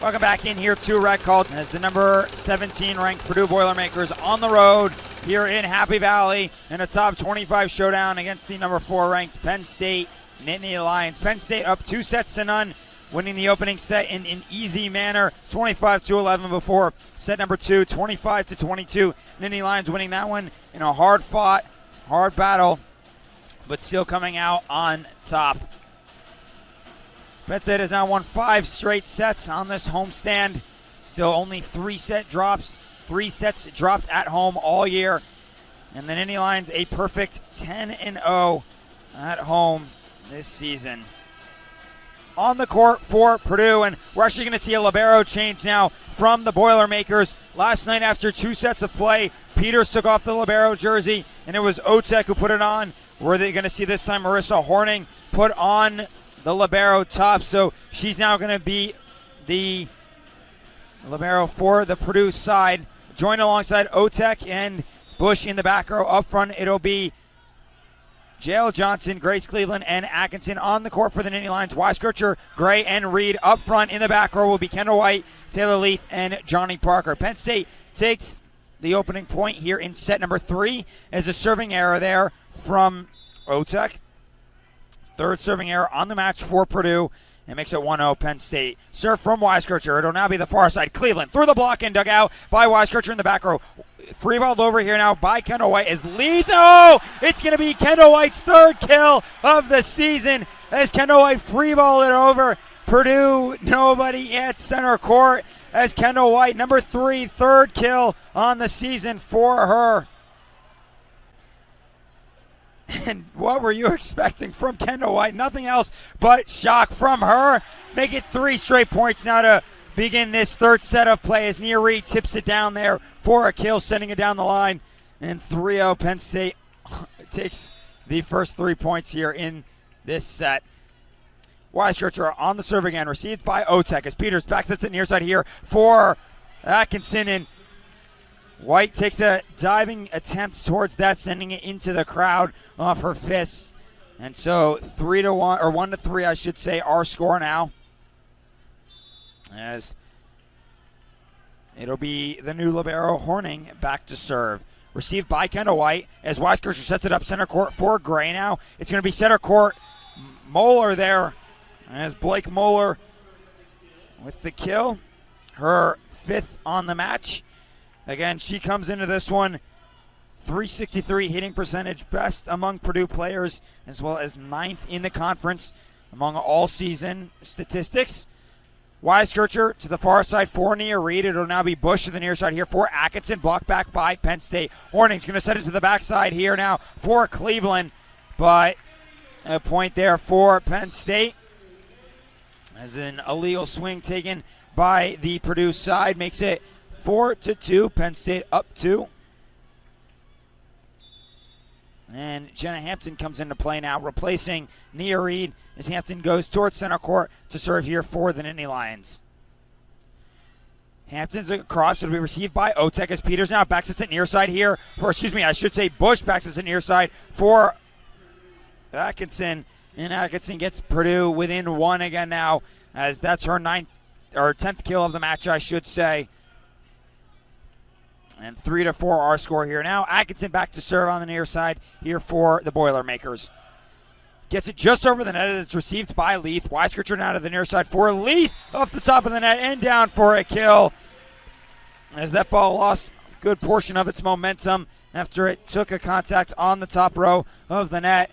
Welcome back in here to Red Cult as the number 17 ranked Purdue Boilermakers on the road here in Happy Valley in a top 25 showdown against the number 4 ranked Penn State Nittany Lions. Penn State up 2-0, winning the opening set in an easy manner, 25-11 before set number 2, 25-22. Nittany Lions winning that one in a hard-fought, hard battle, but still coming out on top. Penn State has now won 5 straight sets on this homestand. Still only 3 sets dropped at home all year. And the Nittany Lions a perfect 10-0 at home this season. On the court for Purdue, and we're actually going to see a libero change now from the Boilermakers. Last night after 2 sets of play, Peters took off the libero jersey, and it was Otek who put it on. We're going to see this time Marissa Horning put on the libero top, so she's now going to be the libero for the Purdue side. Joined alongside Otek and Bush in the back row. Up front, it'll be Jael Johnson, Grace Cleveland, and Atkinson. On the court for the Nittany Lions, Weiskircher, Gray, and Reed. Up front in the back row will be Kendall White, Taylor Leith, and Johnny Parker. Penn State takes the opening point here in set number 3 as a serving error there from Otek. Third serving error on the match for Purdue. It makes it 1-0 Penn State. Serve from Weiskircher. It'll now be the far side. Cleveland through the block and dug out by Weiskircher in the back row. Free balled over here now by Kendall White as Leith. Oh, it's going to be Kendall White's 3rd kill of the season as Kendall White free balled it over. Purdue, nobody at center court as Kendall White, number 3, 3rd kill on the season for her. And what were you expecting from Kendall White? Nothing else but shock from her. Make it 3 straight points now to begin this 3rd set of play as Nia Reed tips it down there for a kill, sending it down the line. And 3-0 Penn State takes the first 3 points here in this set. Weiskircher on the serve again, received by Otek as Peters backs it to the near side here for Atkinson, and White takes a diving attempt towards that, sending it into the crowd off her fists. And so 3-1, or 1-3, I should say, our score now. As it'll be the new libero Horning back to serve. Received by Kendall White as Weiskircher sets it up center court for Gray now. It's going to be center court. Moeller there as Blake Moeller with the kill. Her 5th on the match. Again, she comes into this one, .363 hitting percentage, best among Purdue players, as well as 9th in the conference among all season statistics. Weiskircher to the far side for Nia Reed. It'll now be Bush to the near side here for Atkinson, blocked back by Penn State. Horning's going to set it to the backside here now for Cleveland, but a point there for Penn State as an illegal swing taken by the Purdue side makes it 4-2, Penn State up 2. And Jenna Hampton comes into play now, replacing Nia Reed as Hampton goes towards center court to serve here for the Nittany Lions. Hampton's across. It'll be received by Otek as Peters now backs it near side here. Bush backs it near side for Atkinson. And Atkinson gets Purdue within 1 again now, as that's her 10th kill of the match, I should say. And 3-4 our score here. Now Atkinson back to serve on the near side here for the Boilermakers. Gets it just over the net as it's received by Leith. Weiskircher now to the near side for Leith off the top of the net and down for a kill. As that ball lost a good portion of its momentum after it took a contact on the top row of the net.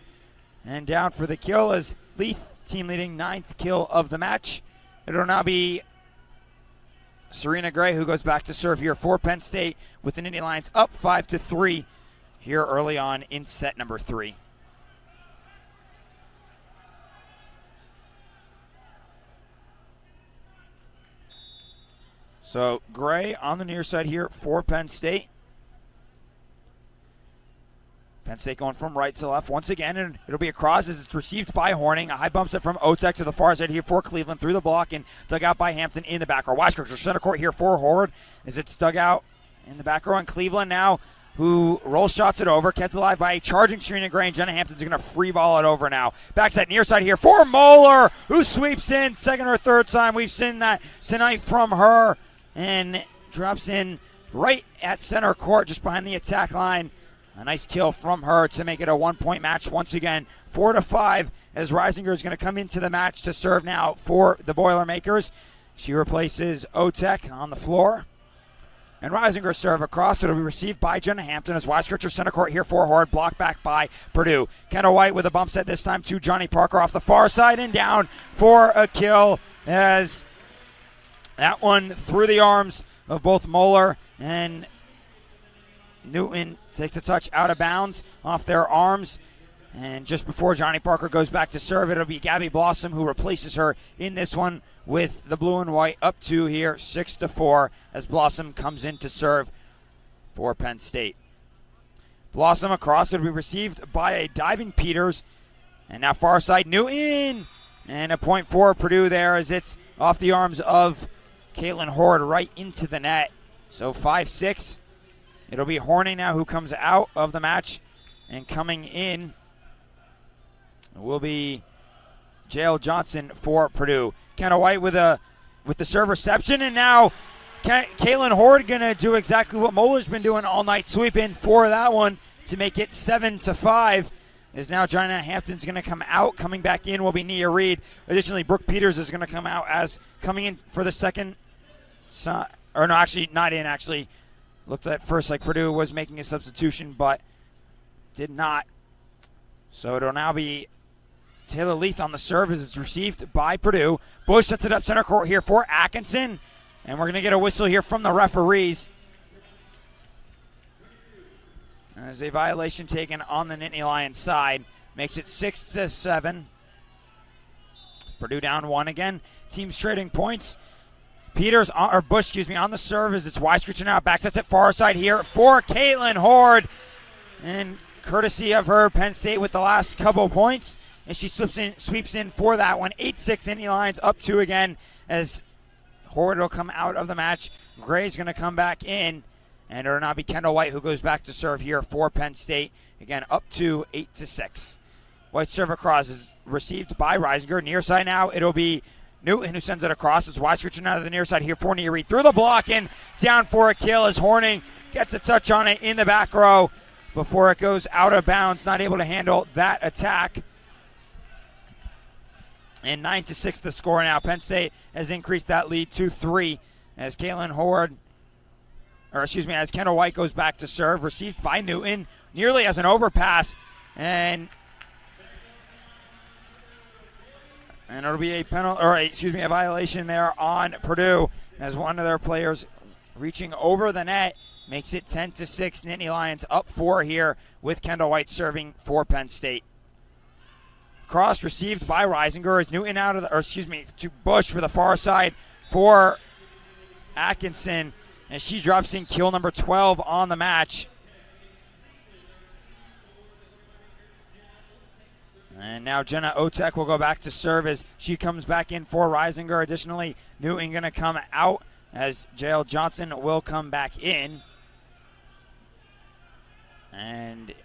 And down for the kill as Leith, team leading 9th kill of the match. It'll now be Serena Gray who goes back to serve here for Penn State with the Nittany Lions up 5-3 here early on in set number 3. So Gray on the near side here for Penn State. Penn State going from right to left once again, and it'll be a cross as it's received by Horning. A high bumps it from Otek to the far side here for Cleveland through the block and dug out by Hampton in the back row. Weiskircher center court here for Horde as it's dug out in the back row, and Cleveland now who roll shots it over, kept alive by a charging Sheridan Gray, and Jenna Hampton's going to free ball it over now. Backside, near side here for Moeller, who sweeps in, second or third time we've seen that tonight from her, and drops in right at center court, just behind the attack line. A nice kill from her to make it a 1-point match once again, 4-5, as Reisinger is going to come into the match to serve now for the Boilermakers. She replaces Otek on the floor. And Reisinger serve across. It'll be received by Jenna Hampton as Weiskircher center court here for Horde. Blocked back by Purdue. Kendall White with a bump set this time to Johnny Parker off the far side and down for a kill, as that one through the arms of both Moeller and Newton takes a touch out of bounds off their arms. And just before Johnny Parker goes back to serve, it'll be Gabby Blossom who replaces her in this one, with the blue and white up to here 6-4 as Blossom comes in to serve for Penn State. Blossom across, it'll be received by a diving Peters, and now far side Newton, and a point for Purdue there as it's off the arms of Caitlin Horde right into the net. So 5-6. It'll be Horney now who comes out of the match, and coming in will be Jael Johnson for Purdue. Kenna White with the serve reception, and now Caitlin Horde gonna do exactly what Moeller's been doing all night, sweep in for that one to make it 7-5. As now Jenna Hampton's gonna come out. Coming back in will be Nia Reed. Additionally, Brooke Peters is gonna come out as coming in for the second. Or no, actually not in. Actually, looked at first like Purdue was making a substitution, but did not. So it'll now be Taylor Leith on the serve as it's received by Purdue. Bush sets it up center court here for Atkinson. And we're going to get a whistle here from the referees. There's a violation taken on the Nittany Lions side. Makes it 6-7. Purdue down 1 again. Teams trading points. Peters, or Bush, on the serve as it's Weiskircher now. Back sets it far side here for Caitlin Horde. And courtesy of her, Penn State with the last couple points. And she sweeps in for that one. 8-6 Nittany Lions up 2 again as Horde will come out of the match. Gray's going to come back in. And it'll now be Kendall White who goes back to serve here for Penn State. Again, up to 8-6. White serve across is received by Reisinger. Near side now, it'll be Newton who sends it across. It's Weiskircher out of the near side here for Nia Reed. Through the block and down for a kill as Horning gets a touch on it in the back row before it goes out of bounds. Not able to handle that attack. And 9-6 the score now. Penn State has increased that lead to 3 as as Kendall White goes back to serve. Received by Newton, nearly as an overpass. And it'll be a a violation there on Purdue as one of their players reaching over the net makes it 10-6. Nittany Lions up 4 here with Kendall White serving for Penn State. Cross received by Reisinger as Newton to Bush for the far side for Atkinson, and she drops in kill number 12 on the match. And now Jenna Otek will go back to serve as she comes back in for Reisinger. Additionally, Newton going to come out as Jael Johnson will come back in. And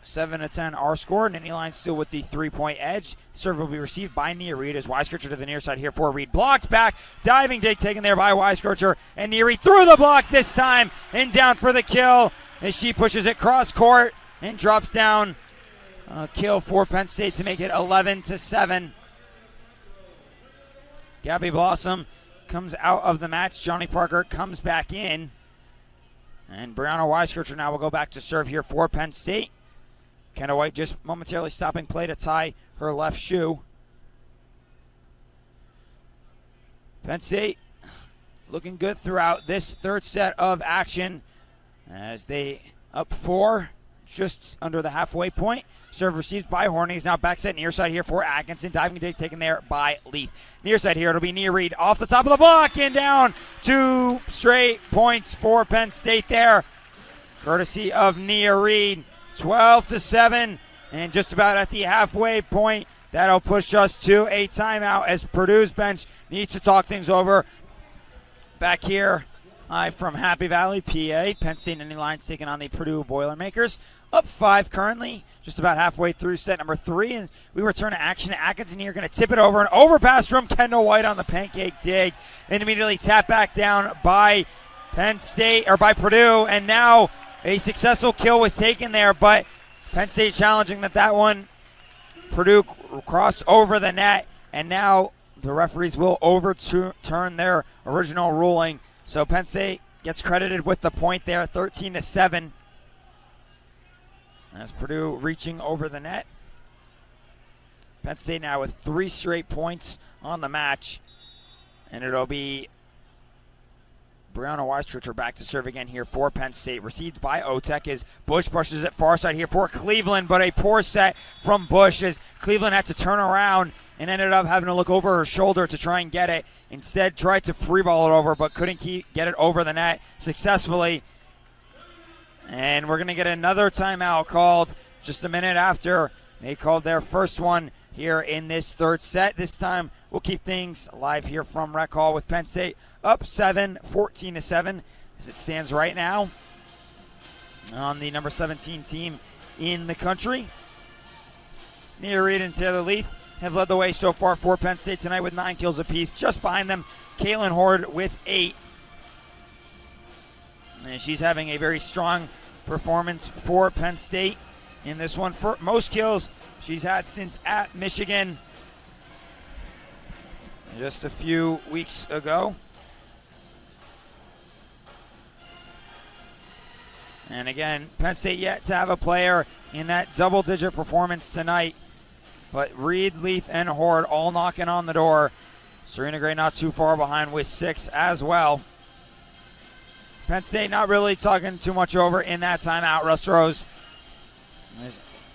7-10 our score. Nittany Lions still with the 3-point edge. Serve will be received by Nia Reed as Weiskircher to the near side here for Reed. Blocked back. Diving dig taken there by Weiskircher. And Nia Reed through the block this time and down for the kill as she pushes it cross court and drops down. A kill for Penn State to make it 11-7. Gabby Blossom comes out of the match. Johnny Parker comes back in. And Brianna Weiskircher now will go back to serve here for Penn State. Kendall White just momentarily stopping play to tie her left shoe. Penn State looking good throughout this third set of action as they up 4, just under the halfway point. Serve received by Hornings. Now back set near side here for Atkinson. Diving dig taken there by Leith. Near side here, it'll be Nia Reed off the top of the block and down. 2 straight points for Penn State there, courtesy of Nia Reed. 12-7, and just about at the halfway point. That'll push us to a timeout as Purdue's bench needs to talk things over. Back here Live from Happy Valley, PA. Penn State Nittany Lions taking on the Purdue Boilermakers. Up 5 currently, just about halfway through set number 3. And we return to action. Atkinson here going to tip it over. An overpass from Kendall White on the pancake dig. And immediately tapped back down by Penn State, or by Purdue. And now a successful kill was taken there, but Penn State challenging that one. Purdue crossed over the net, and now the referees will overturn their original ruling. So Penn State gets credited with the point there, 13-7. As Purdue reaching over the net. Penn State now with 3 straight points on the match. And it'll be Brianna Weiskircher back to serve again here for Penn State. Received by Otek as Bush brushes it far side here for Cleveland, but a poor set from Bush as Cleveland had to turn around and ended up having to look over her shoulder to try and get it. Instead, tried to free ball it over, but couldn't get it over the net successfully. And we're going to get another timeout called just a minute after they called their first one here in this third set. This time, we'll keep things live here from Rec Hall with Penn State up 7, 14-7 as it stands right now on the number 17 team in the country. Nia Reed and Taylor Leith have led the way so far for Penn State tonight with 9 kills apiece. Just behind them, Caitlin Horde with 8. And she's having a very strong performance for Penn State in this one. For most kills she's had since at Michigan just a few weeks ago. And again, Penn State yet to have a player in that double-digit performance tonight. But Reed, Leith, and Horde all knocking on the door. Serena Gray not too far behind with 6 as well. Penn State not really talking too much over in that timeout. Russ Rose,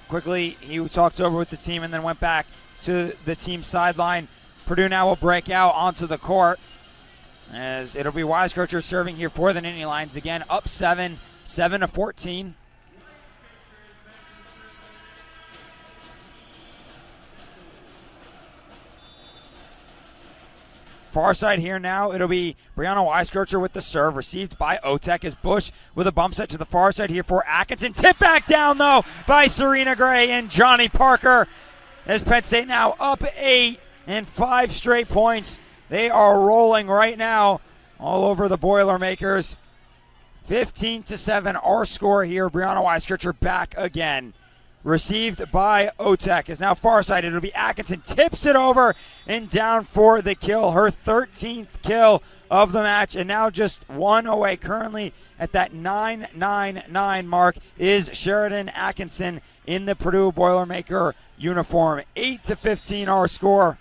quickly, he talked over with the team and then went back to the team sideline. Purdue now will break out onto the court as it'll be Weiskircher serving here for the Nittany Lions. Again, up 7, 7-14. Far side here now, it'll be Brianna Weiskircher with the serve, received by Otek as Bush with a bump set to the far side here for Atkinson. Tip back down, though, by Serena Gray and Johnny Parker as Penn State now up 8 and 5 straight points. They are rolling right now all over the Boilermakers. 15-7 our score here. Brianna Weiskircher back again. Received by Otek is now far side. It'll be Atkinson. Tips it over and down for the kill. Her 13th kill of the match, and now just 1 away. Currently at that 9-9-9 mark is Sheridan Atkinson in the Purdue Boilermaker uniform. 8-15 our score.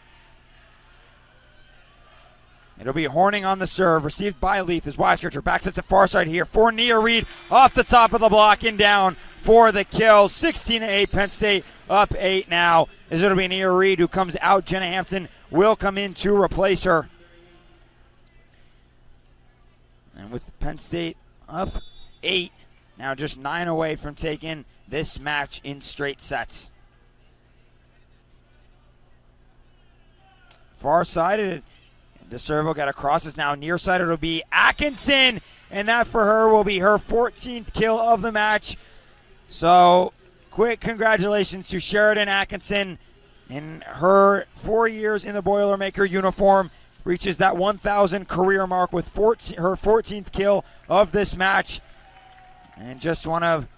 It'll be Horning on the serve, received by Leith as Weiskircher backs it to far side here for Nia Reed off the top of the block and down for the kill. 16-8, Penn State up 8 now as it'll be Nia Reed who comes out. Jenna Hampton will come in to replace her. And with Penn State up 8, now just 9 away from taking this match in straight sets. Far side, the serve will get across. Is now near side. It'll be Atkinson, and that for her will be her 14th kill of the match. So, quick congratulations to Sheridan Atkinson in her 4 years in the Boilermaker uniform. Reaches that 1,000 career mark with her 14th kill of this match. And just want to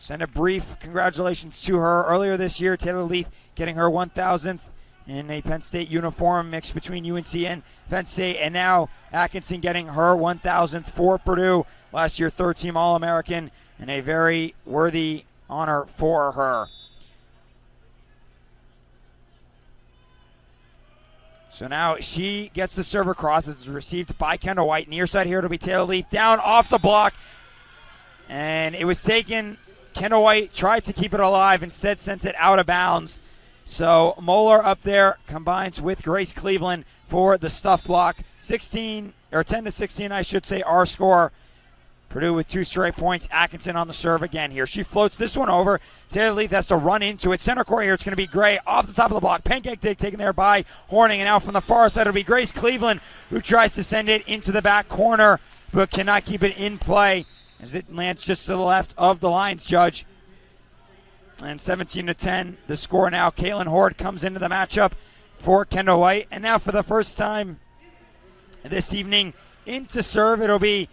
send a brief congratulations to her. Earlier this year, Taylor Leith getting her 1,000th in a Penn State uniform mix between UNC and Penn State. And now Atkinson getting her 1,000th for Purdue. Last year, third-team All-American, and a very worthy honor for her. So now she gets the serve across. It's received by Kendall White. Near side here, it'll be Taylor Leith down off the block. And it was taken. Kendall White tried to keep it alive, instead sent it out of bounds. So Moeller up there combines with Grace Cleveland for the stuff block. 10-16, I should say, our score. Purdue with 2 straight points. Atkinson on the serve again here. She floats this one over. Taylor Leith has to run into it. Center court here, it's going to be Gray off the top of the block. Pancake dig taken there by Horning. And now from the far side, it'll be Grace Cleveland who tries to send it into the back corner. but cannot keep it in play as it lands just to the left of the lines judge. And 17-10, the score now. Caitlin Horde comes into the matchup for Kendall White. And now for the first time this evening, into serve, it'll be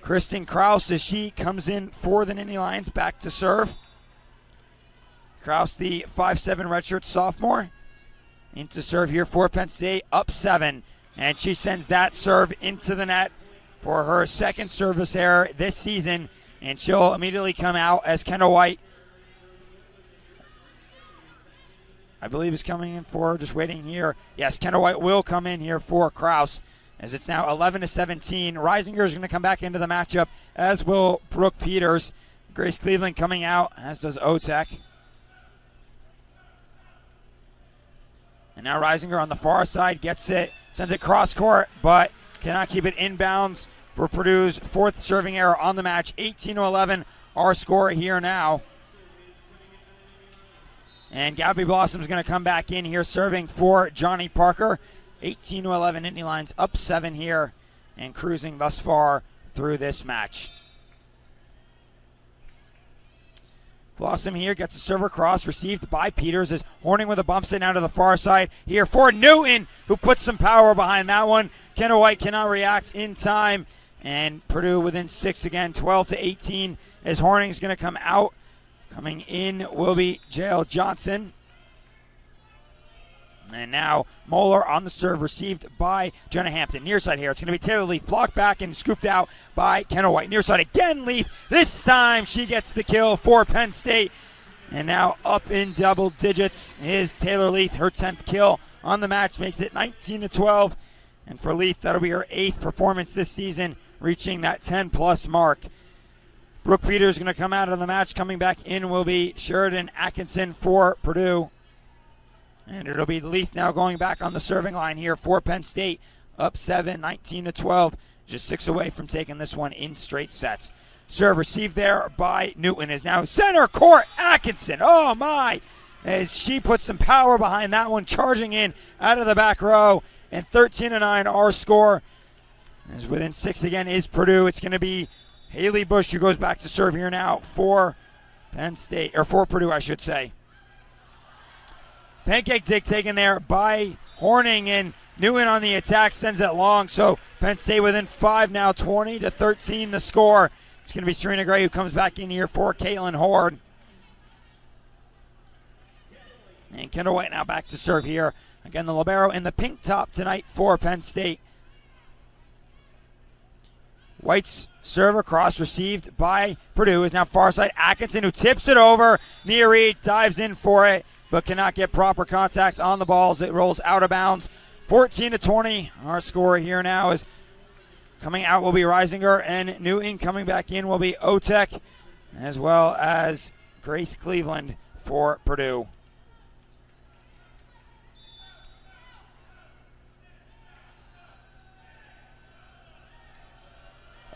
Kristen Kraus as she comes in for the Nittany Lions back to serve. Kraus, the 5'7" redshirt sophomore, into serve here for Penn State, up 7. And she sends that serve into the net for her second service error this season. And she'll immediately come out as Kendall White, I believe, is coming in for, just waiting here. Yes, Kendall White will come in here for Kraus as it's now 11-17. Reisinger is going to come back into the matchup, as will Brooke Peters. Grace Cleveland coming out, as does Otek. And now Reisinger on the far side gets it, sends it cross court, but cannot keep it inbounds for Purdue's fourth serving error on the match. 18-11, our score here now. And Gabby Blossom's going to come back in here serving for Johnny Parker. 18-11, Nittany Lions up 7 here and cruising thus far through this match. Blossom here gets a server cross received by Peters as Horning with a bump sit down to the far side here for Newton, who puts some power behind that one. Kendall White cannot react in time, and Purdue within 6 again, 12-18, as Horning's going to come out. Coming in will be Jael Johnson. And now Moeller on the serve, received by Jenna Hampton. Near side here, it's going to be Taylor Leith, blocked back and scooped out by Kendall White. Near side again, Leith. This time she gets the kill for Penn State. And now up in double digits is Taylor Leith. Her 10th kill on the match makes it 19-12. And for Leith, that'll be her 8th performance this season, reaching that 10-plus mark. Brooke Peters is going to come out of the match. Coming back in will be Sheridan Atkinson for Purdue. And it'll be Leith now going back on the serving line here for Penn State. Up 7, 19-12. Just 6 away from taking this one in straight sets. Serve received there by Newton is now center court. Atkinson, oh my, as she puts some power behind that one, charging in out of the back row. And 13-9, our score. As within 6 again is Purdue. It's going to be Haley Bush, who goes back to serve here now for Penn State, or for Purdue, I should say. Pancake dig taken there by Horning, and Newton on the attack sends it long. So Penn State within 5 now, 20-13 the score. It's going to be Serena Gray who comes back in here for Caitlin Horde. And Kendall White now back to serve here. Again, the libero in the pink top tonight for Penn State. White's serve across, received by Purdue, is now far side. Atkinson, who tips it over. Nia Reed dives in for it, but cannot get proper contact on the ball as it rolls out of bounds. 14-20. Our score here now is coming out will be Reisinger, and Newton coming back in will be Otek, as well as Grace Cleveland for Purdue.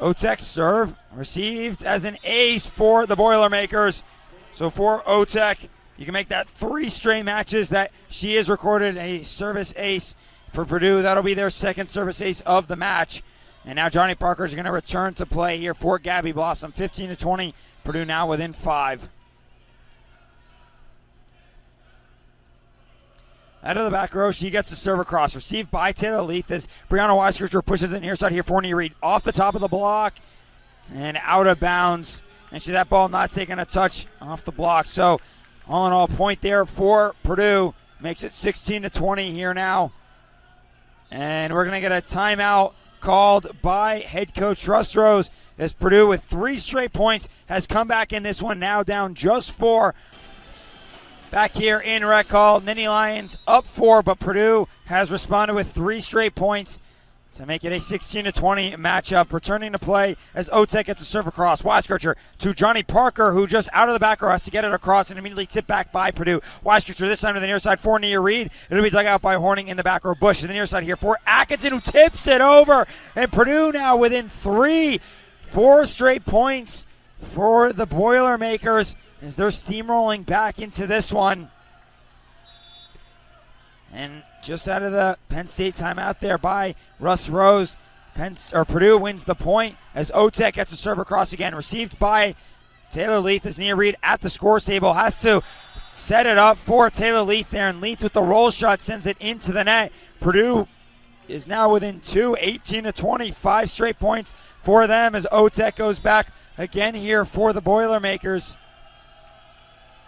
Otek's serve received as an ace for the Boilermakers. So for Otek, you can make that 3 straight matches that she has recorded a service ace for Purdue. That'll be their second service ace of the match. And now Johnny Parker is going to return to play here for Gabby Blossom. 15-20, Purdue now within 5. Out of the back row, she gets the serve across. Received by Taylor Leith as Brianna Weiskircher pushes it near side here for Nia Reed. Off the top of the block and out of bounds. And that ball not taking a touch off the block. So all in all, point there for Purdue. Makes it 16-20 here now. And we're going to get a timeout called by head coach Russ Rose as Purdue with 3 straight points has come back in this one, now down just 4. Back here in rec hall, Nittany Lions up 4, but Purdue has responded with 3 straight points to make it a 16-20 matchup. Returning to play as Otek gets a serve across. Weiskircher to Johnny Parker, who just out of the back row has to get it across and immediately tipped back by Purdue. Weiskircher this time to the near side for Nia Reed. It'll be dug out by Horning in the back row. Bush to the near side here for Atkinson, who tips it over. And Purdue now within 3. 4 straight points for the Boilermakers as they're steamrolling back into this one. And just out of the Penn State timeout there by Russ Rose, Purdue wins the point as Otek gets a serve across again. Received by Taylor Leith as Nia Reed at the scores table has to set it up for Taylor Leith there, and Leith with the roll shot sends it into the net. Purdue is now within 2, 18-20, 5 straight points for them as Otek goes back again here for the Boilermakers.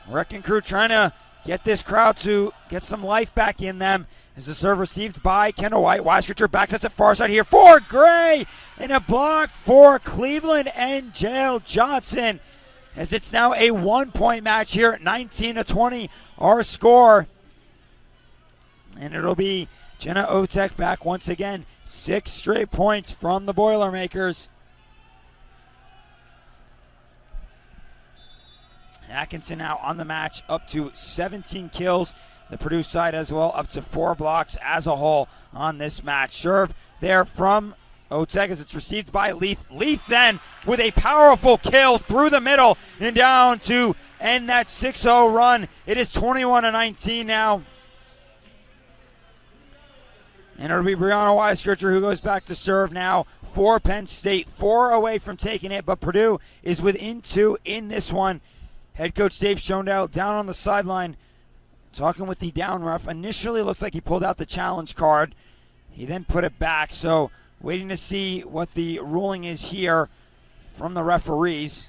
Wrecking Crew trying to get this crowd to get some life back in them as the serve received by Kendall White. Weisgertcher back sets it far side here for Gray, and a block for Cleveland and Jail Johnson as it's now a 1-point match here at 19-20 our score. And it'll be Jenna Otek back once again. 6 straight points from the Boilermakers. Atkinson now on the match, up to 17 kills. The Purdue side as well, up to 4 blocks as a whole on this match. Serve there from Otek as it's received by Leith. Leith then with a powerful kill through the middle and down to end that 6-0 run. It is 21-19 now. And it'll be Brianna Weisgertcher who goes back to serve now for Penn State. 4 away from taking it, but Purdue is within 2 in this one. Head coach Dave Schondale down on the sideline talking with the down ref. Initially looked like he pulled out the challenge card. He then put it back, so waiting to see what the ruling is here from the referees.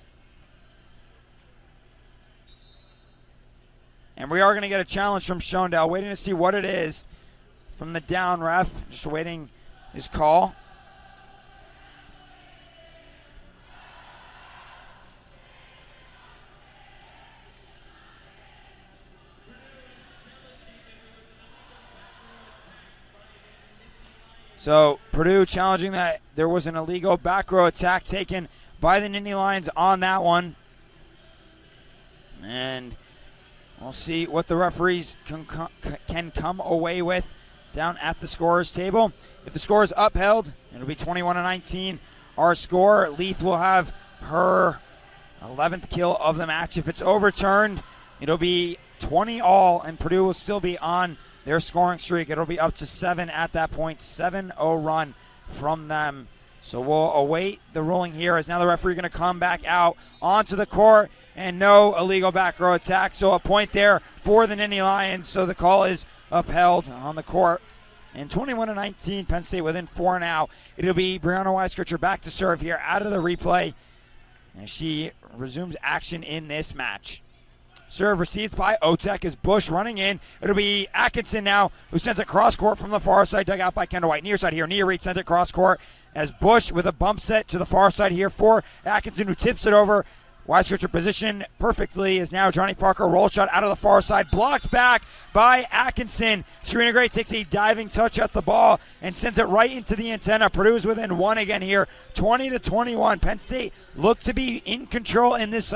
And we are going to get a challenge from Schondale. Waiting to see what it is from the down ref. Just awaiting his call. So Purdue challenging that there was an illegal back row attack taken by the Nittany Lions on that one. And we'll see what the referees can come away with down at the scorer's table. If the score is upheld, it'll be 21-19. Our score, Leith will have her 11th kill of the match. If it's overturned, it'll be 20 all, and Purdue will still be on their scoring streak. It'll be up to 7 at that point. 7-0 run from them. So we'll await the ruling here as now the referee going to come back out onto the court, and no illegal back row attack. So a point there for the Nittany Lions. So the call is upheld on the court. And 21-19, Penn State within 4 now. It'll be Brianna Weisgertcher back to serve here out of the replay as she resumes action in this match. Serve received by Otek as Bush running in. It'll be Atkinson now who sends it cross court from the far side, dug out by Kendall White. Near side here, Nia Reed sends it cross court as Bush with a bump set to the far side here for Atkinson, who tips it over. Weisgertcher position perfectly as now Johnny Parker roll shot out of the far side, blocked back by Atkinson. Serena Gray takes a diving touch at the ball and sends it right into the antenna. Purdue's within 1 again here, 20-21. Penn State looked to be in control in this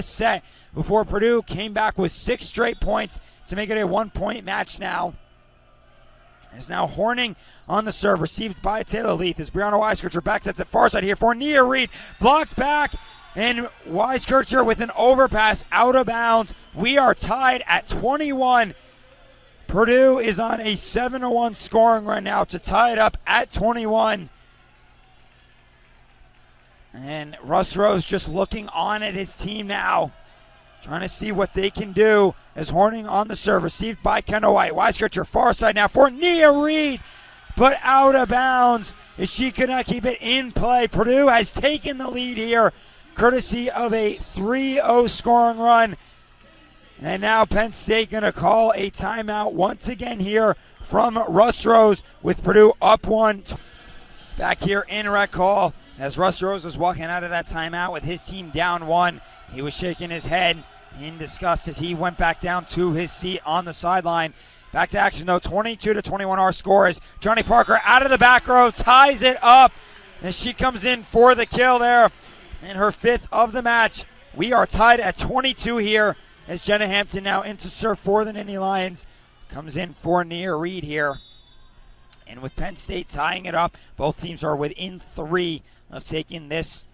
set before Purdue came back with 6 straight points to make it a 1-point match now. Is now Horning on the serve, received by Taylor Leith as Brianna Weisgertcher back sets it far side here for Nia Reed, blocked back. And Weisgertcher with an overpass out of bounds. We are tied at 21. Purdue is on a 7-1 scoring run now to tie it up at 21. And Russ Rose just looking on at his team now, trying to see what they can do as Horning on the serve, received by Kendall White. Weisgertcher far side now for Nia Reed, but out of bounds as she could not keep it in play. Purdue has taken the lead here, courtesy of a 3-0 scoring run. And now Penn State going to call a timeout once again here from Russ Rose with Purdue up 1. Back here in rec hall as Russ Rose was walking out of that timeout with his team down 1. He was shaking his head in disgust as he went back down to his seat on the sideline. Back to action though, 22-21 our score is Johnny Parker out of the back row, ties it up as she comes in for the kill there. In her 5th of the match. We are tied at 22 here as Jenna Hampton now into serve for the Nittany Lions. Comes in for Nia Reed here. And with Penn State tying it up, both teams are within 3 of taking this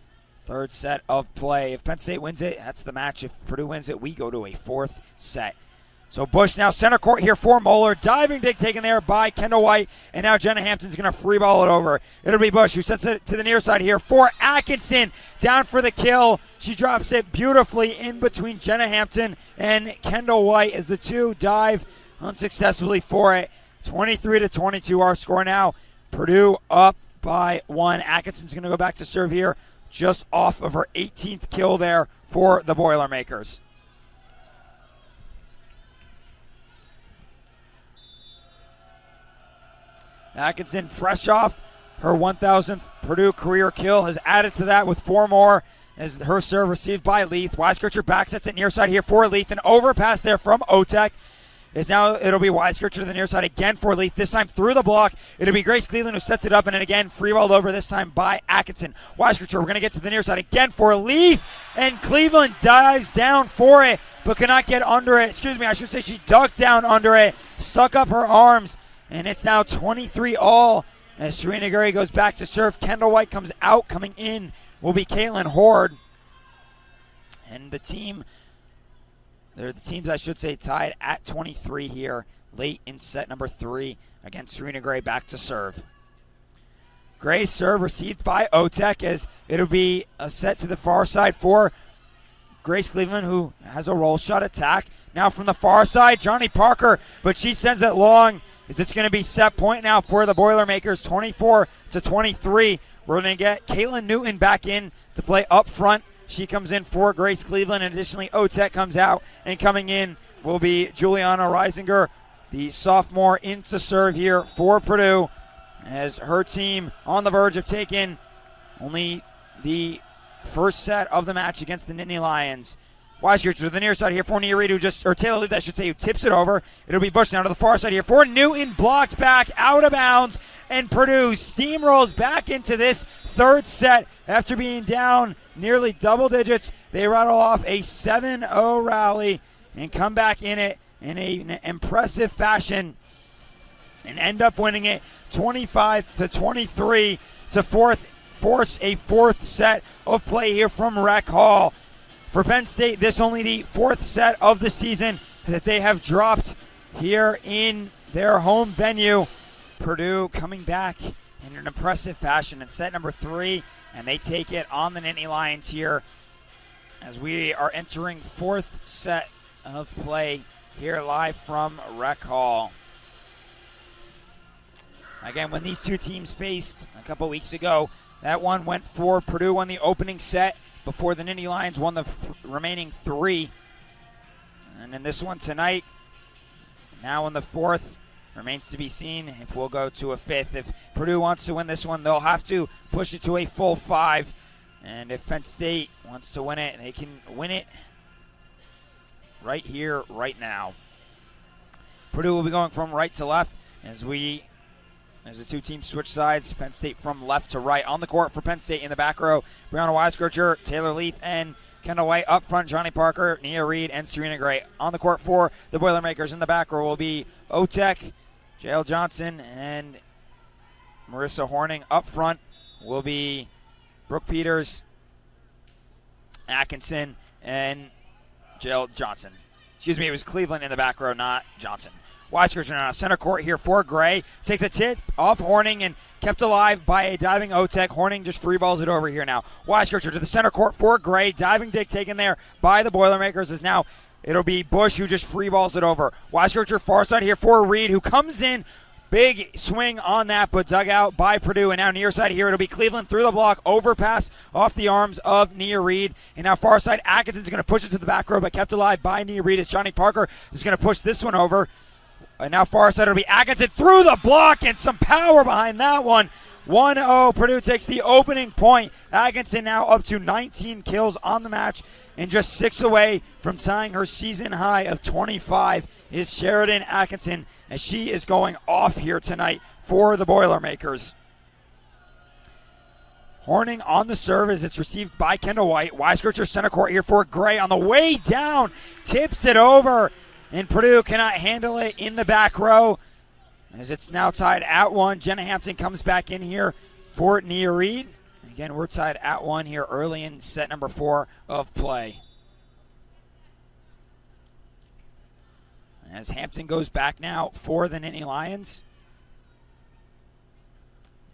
3rd set of play. If Penn State wins it, that's the match. If Purdue wins it, we go to a 4th set. So Bush now center court here for Moeller. Diving dig taken there by Kendall White. And now Jenna Hampton's going to free ball it over. It'll be Bush who sets it to the near side here for Atkinson. Down for the kill. She drops it beautifully in between Jenna Hampton and Kendall White as the two dive unsuccessfully for it. 23-22 our score now. Purdue up by 1. Atkinson's going to go back to serve here just off of her 18th kill there for the Boilermakers. Atkinson, fresh off her 1,000th Purdue career kill, has added to that with 4 more as her serve received by Leith. Weiskircher back sets it near side here for Leith. An overpass there from Otek. Is now it'll be Weiskircher to the near side again for Leith, this time through the block. It'll be Grace Cleveland who sets it up, and then again free balled over, this time by Atkinson. Weiskircher, we're going to get to the near side again for Leith, and Cleveland dives down for it, but cannot get under it. Excuse me, I should say she ducked down under it, stuck up her arms, and it's now 23-all as Serena Gray goes back to serve. Kendall White comes out. Coming in will be Caitlin Horde. And the teams, I should say, tied at 23 here late in set number 3 against Serena Gray back to serve. Gray's serve received by Otek as it'll be a set to the far side for Grace Cleveland, who has a roll shot attack. Now from the far side, Johnny Parker, but she sends it long as it's going to be set point now for the Boilermakers, 24-23. We're going to get Caitlin Newton back in to play up front. She comes in for Grace Cleveland, and additionally Otek comes out, and coming in will be Juliana Reisinger, the sophomore, into serve here for Purdue as her team on the verge of taking only the first set of the match against the Nittany Lions. Weiskircher to the near side here for Nia Reed, or Taylor Leith, I should say, who tips it over. It'll be Bush now to the far side here for Newton, blocked back, out of bounds, and Purdue steamrolls back into this third set after being down nearly double digits. They rattle off a 7-0 rally and come back in it in an impressive fashion and end up winning it 25-23 to force a fourth set of play here from Rec Hall. For Penn State, this only the 4th set of the season that they have dropped here in their home venue. Purdue coming back in an impressive fashion in set number 3, and they take it on the Nittany Lions here as we are entering 4th set of play here live from Rec Hall. Again, when these two teams faced a couple weeks ago, that one went for Purdue, won the opening set before the Nittany Lions won the remaining 3. And in this one tonight, now in the 4th, remains to be seen if we'll go to a 5th. If Purdue wants to win this one, they'll have to push it to a full 5. And if Penn State wants to win it, they can win it right here, right now. Purdue will be going from right to left as the two teams switch sides. Penn State from left to right. On the court for Penn State in the back row, Brianna Weiskircher, Taylor Leith, and Kendall White. Up front, Johnny Parker, Nia Reed, and Serena Gray. On the court for the Boilermakers in the back row will be Otek, JL Johnson, and Marissa Horning. Up front will be Brooke Peters, Atkinson, and JL Johnson. Excuse me, it was Cleveland in the back row, not Johnson. Weiskircher now center court here for Gray. Takes a tip off Horning and kept alive by a diving Otek. Horning just free balls it over here now. Weiskircher to the center court for Gray. Diving dig taken there by the Boilermakers is now it'll be Bush who just free balls it over. Weiskircher far side here for Reed, who comes in. Big swing on that, but dug out by Purdue. And now near side here, it'll be Cleveland through the block. Overpass off the arms of Nia Reed. And now far side, Atkinson's going to push it to the back row, but kept alive by Nia Reed as Johnny Parker is going to push this one over. And now far side, it'll be Atkinson through the block, and some power behind that one. 1-0, Purdue takes the opening point. Atkinson now up to 19 kills on the match, and just 6 away from tying her season high of 25 is Sheridan Atkinson, as she is going off here tonight for the Boilermakers. Horning on the serve as it's received by Kendall White. Weiskircher center court here for Gray on the way down, tips it over. And Purdue cannot handle it in the back row as it's now tied at 1. Jenna Hampton comes back in here for Nia Reed. Again, we're tied at 1 here early in set number 4 of play. as Hampton goes back now for the Nittany Lions.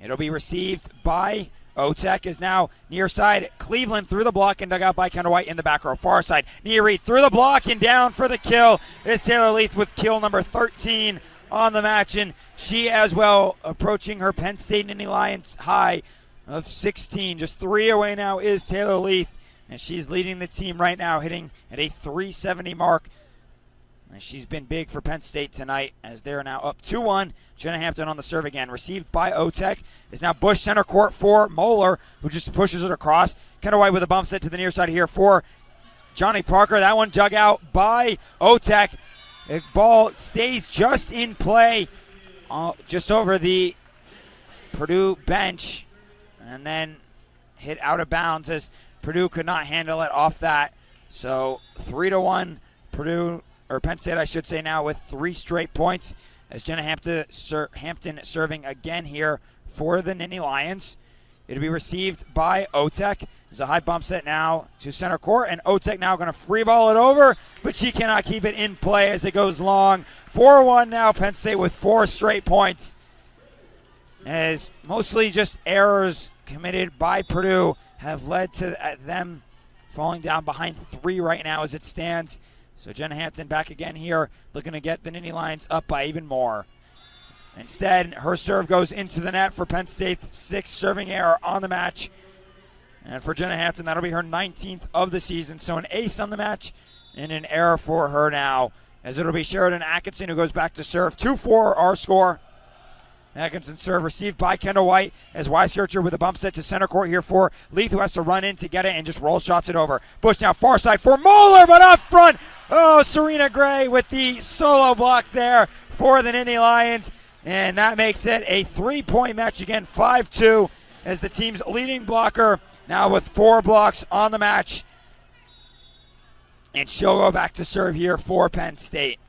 It'll be received by Otek, is now near side. Cleveland through the block and dug out by Kendall White in the back row. Far side, Nia Reed through the block and down for the kill is Taylor Leith with kill number 13 on the match. And she as well approaching her Penn State Nittany Lions high of 16. Just 3 away now is Taylor Leith. And she's leading the team right now, hitting at a 370 mark. And she's been big for Penn State tonight as they're now up 2-1. Jenna Hampton on the serve again. Received by Otek. Is now Bush center court for Moeller, who just pushes it across. Kendall White with a bump set to the near side here for Johnny Parker. That one dug out by Otek. The ball stays just in play, just over the Purdue bench, and then hit out of bounds as Purdue could not handle it off that. So 3-1 Purdue, or Penn State I should say now, with 3 straight points as Jenna Hampton serving again here for the Nittany Lions. It'll be received by Otek. There's a high bump set now to center court, and Otek now going to free ball it over, but she cannot keep it in play as it goes long. 4-1 now, Penn State with 4 straight points, as mostly just errors committed by Purdue have led to them falling down behind 3 right now as it stands. So Jenna Hampton back again here, looking to get the Nittany Lions up by even more. Instead, her serve goes into the net for Penn State's 6th serving error on the match. And for Jenna Hampton, that'll be her 19th of the season. So an ace on the match and an error for her now, as it'll be Sheridan Atkinson who goes back to serve. 2-4 our score. Atkinson serve received by Kendall White as Weiskircher with a bump set to center court here for Leith, who has to run in to get it and just roll shots it over. Bush now far side for Moeller, but up front. Oh, Serena Gray with the solo block there for the Nittany Lions. And that makes it a 3-point match again, 5-2, as the team's leading blocker now with 4 blocks on the match. And she'll go back to serve here for Penn State.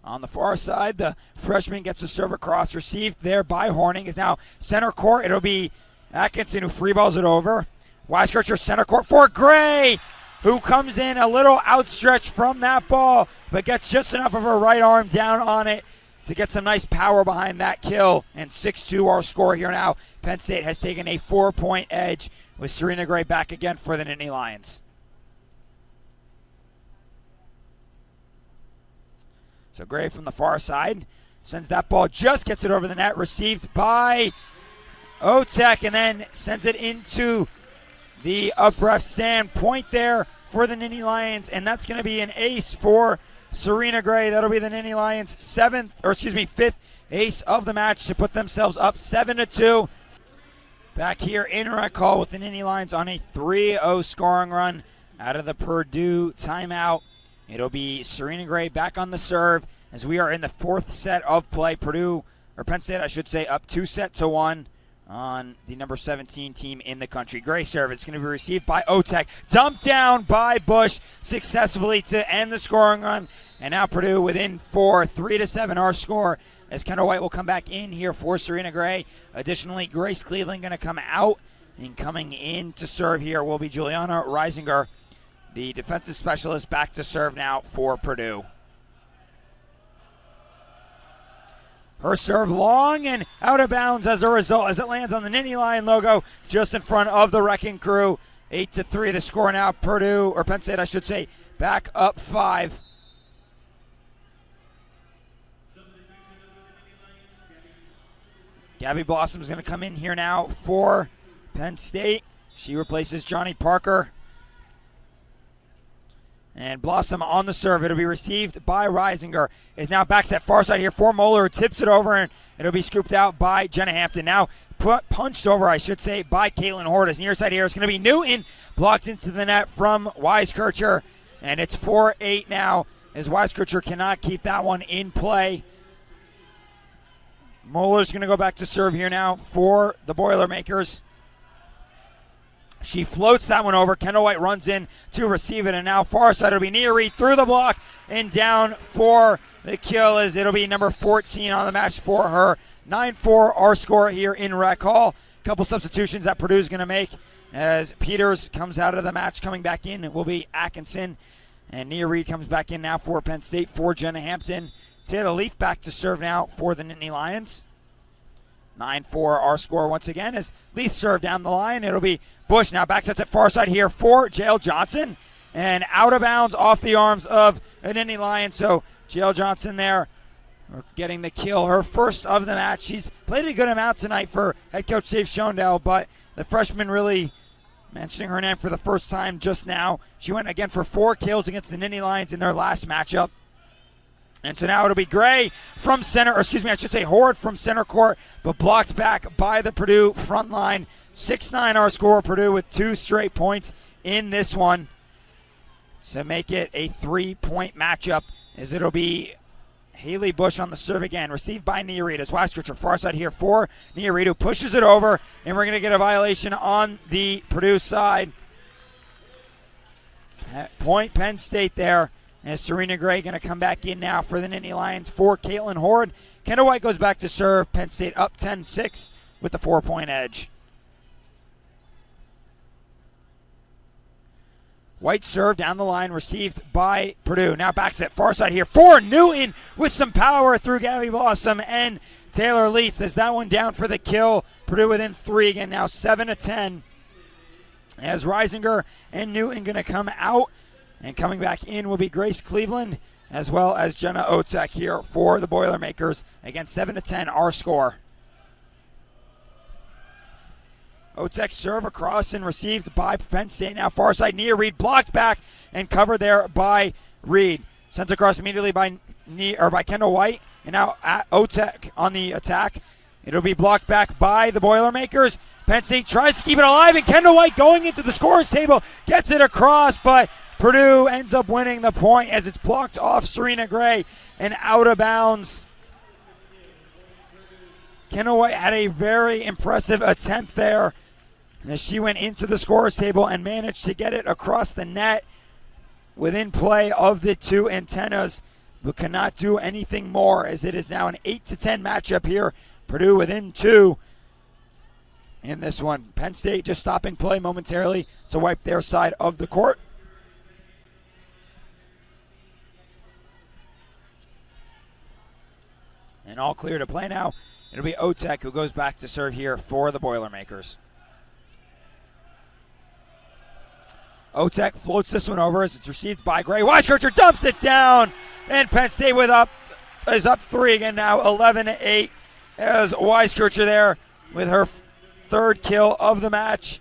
On the far side, the freshman gets a serve across, received there by Horning. Is now center court. It'll be Atkinson who free balls it over. Weiskircher center court for Gray, who comes in a little outstretched from that ball, but gets just enough of her right arm down on it to get some nice power behind that kill. And 6-2 our score here now. Penn State has taken a 4-point edge with Serena Gray back again for the Nittany Lions. So Gray from the far side sends that ball, just gets it over the net, received by Otek, and then sends it into the upref stand. Point there for the Nittany Lions, and that's going to be an ace for Serena Gray. That'll be the Nittany Lions' 5th ace of the match to put themselves up 7-2. Back here in Rec Hall with the Nittany Lions on a 3-0 scoring run out of the Purdue timeout. It'll be Serena Gray back on the serve as we are in the 4th set of play. Penn State, I should say, up 2-1 on the number 17 team in the country. Gray serve. It's going to be received by Otek. Dumped down by Bush successfully to end the scoring run. And now Purdue within 4, 3-7 our score, as Kendall White will come back in here for Serena Gray. Additionally, Grace Cleveland going to come out, and coming in to serve here will be Juliana Reisinger, the defensive specialist, back to serve now for Purdue. Her serve long and out of bounds as a result, as it lands on the Nittany Lion logo just in front of the Wrecking Crew. 8-3 the score now. Purdue, or Penn State I should say, back up 5. Gabby Blossom's going to come in here now for Penn State. She replaces Johnny Parker. And Blossom on the serve. It'll be received by Reisinger. Is now back set far side here for Moeller, who tips it over, and it'll be scooped out by Jenna Hampton. Now punched over, I should say, by Caitlin Hortis. Near side here is going to be Newton, blocked into the net from Weiskircher. And it's 4-8 now, as Weiskircher cannot keep that one in play. Moeller's going to go back to serve here now for the Boilermakers. She floats that one over. Kendall White runs in to receive it, and now far side it'll be Nia Reed through the block and down for the kill, as it'll be number 14 on the match for her. 9-4 our score here in Rec Hall. Couple substitutions that Purdue's going to make as Peters comes out of the match. Coming back in, it will be Atkinson. And Nia Reed comes back in now for Penn State for Jenna Hampton. Taylor Leith back to serve now for the Nittany Lions. 9-4 our score once again as Leith serve down the line. It'll be Bush now back sets at far side here for Jael Johnson. And out of bounds off the arms of a Nittany Lion. So Jael Johnson there getting the kill, her first of the match. She's played a good amount tonight for head coach Dave Schoendel, but the freshman really mentioning her name for the first time just now. She went again for 4 kills against the Nittany Lions in their last matchup. And so now it'll be Gray from center, or excuse me, I should say Horde from center court, but blocked back by the Purdue front line. 6-9 our score, Purdue with 2 straight points in this one to make it a 3-point matchup, as it'll be Haley Bush on the serve again, received by Nia Reed as Weiskircher far side here for Nia Reed, who pushes it over, and we're going to get a violation on the Purdue side. Point Penn State there, as Serena Gray going to come back in now for the Nittany Lions for Caitlin Horde. Kendall White goes back to serve. Penn State up 10-6 with the 4-point edge. White serve down the line, received by Purdue. Now back set far side here for Newton with some power through Gabby Blossom and Taylor Leith as that one down for the kill. Purdue within 3 again, now 7-10. As Reisinger and Newton going to come out, and coming back in will be Grace Cleveland as well as Jenna Otek here for the Boilermakers. Again, 7-10 our score. Otek serve across and received by Penn State. Now far side, Nia Reed blocked back and covered there by Reed. Sent across immediately by Kendall White. And now Otek on the attack. It'll be blocked back by the Boilermakers. Penn State tries to keep it alive, and Kendall White going into the scorer's table gets it across, but Purdue ends up winning the point as it's blocked off Serena Gray and out of bounds. Kendall White had a very impressive attempt there as she went into the scorer's table and managed to get it across the net within play of the 2 antennas, but cannot do anything more as it is now an 8-10 matchup here. Purdue within 2 in this one. Penn State just stopping play momentarily to wipe their side of the court. And all clear to play now. It'll be Otek who goes back to serve here for the Boilermakers. Otek floats this one over as it's received by Gray. Weiskircher dumps it down, and Penn State is up 3 again now, 11-8. As Weiskircher there with her 3rd kill of the match.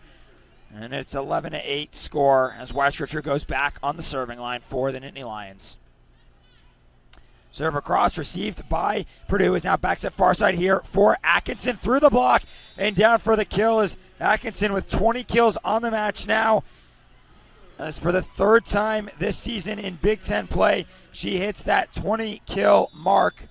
And it's 11-8 score as Weiskircher goes back on the serving line for the Nittany Lions. Serve across, received by Purdue, is now back set far side here for Atkinson through the block, and down for the kill is Atkinson with 20 kills on the match now. As for the 3rd time this season in Big Ten play, she hits that 20 kill mark.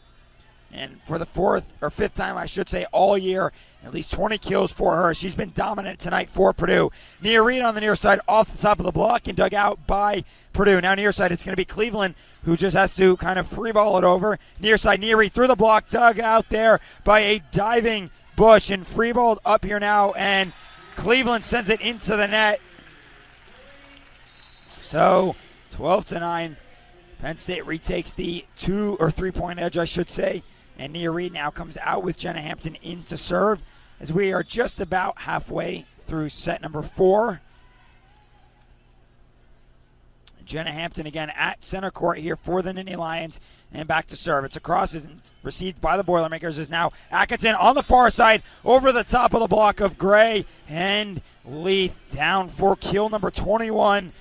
And for the 5th time, I should say, all year, at least 20 kills for her. She's been dominant tonight for Purdue. Nia Reed on the near side off the top of the block and dug out by Purdue. Now near side, it's going to be Cleveland who just has to kind of free ball it over. Near side, Nia Reed through the block, dug out there by a diving Bush, and free balled up here now, and Cleveland sends it into the net. So 12-9, Penn State retakes the 2 or 3-point edge, I should say. And Nia Reed now comes out with Jenna Hampton in to serve as we are just about halfway through set number 4. Jenna Hampton again at center court here for the Nittany Lions, and back to serve. It's across and received by the Boilermakers. Is now Atkinson on the far side over the top of the block of Gray, and Leith down for kill number 21.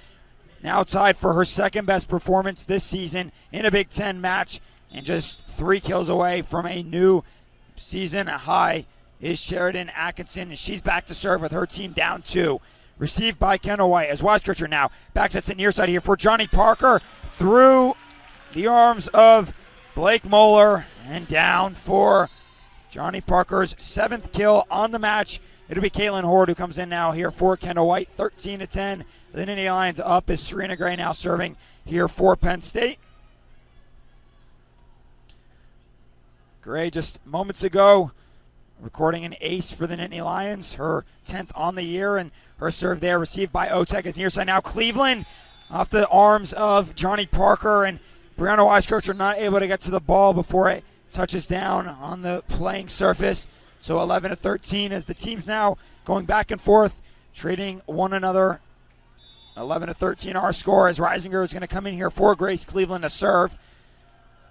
Now tied for her 2nd best performance this season in a Big Ten match, and just 3 kills away from a new season high is Sheridan Atkinson, and she's back to serve with her team down 2. Received by Kendall White as Weiskircher now back sets it near side here for Johnny Parker through the arms of Blake Moeller, and down for Johnny Parker's 7th kill on the match. It'll be Caitlin Horde who comes in now here for Kendall White, 13-10. The Nittany Lions up as Serena Gray now serving here for Penn State. Gray just moments ago recording an ace for the Nittany Lions, her 10th on the year, and her serve there received by Otek is near side now. Cleveland off the arms of Johnny Parker, and Brianna Weiskircher not able to get to the ball before it touches down on the playing surface. So 11-13 as the teams now going back and forth, trading one another. 11-13 our score as Reisinger is going to come in here for Grace Cleveland to serve.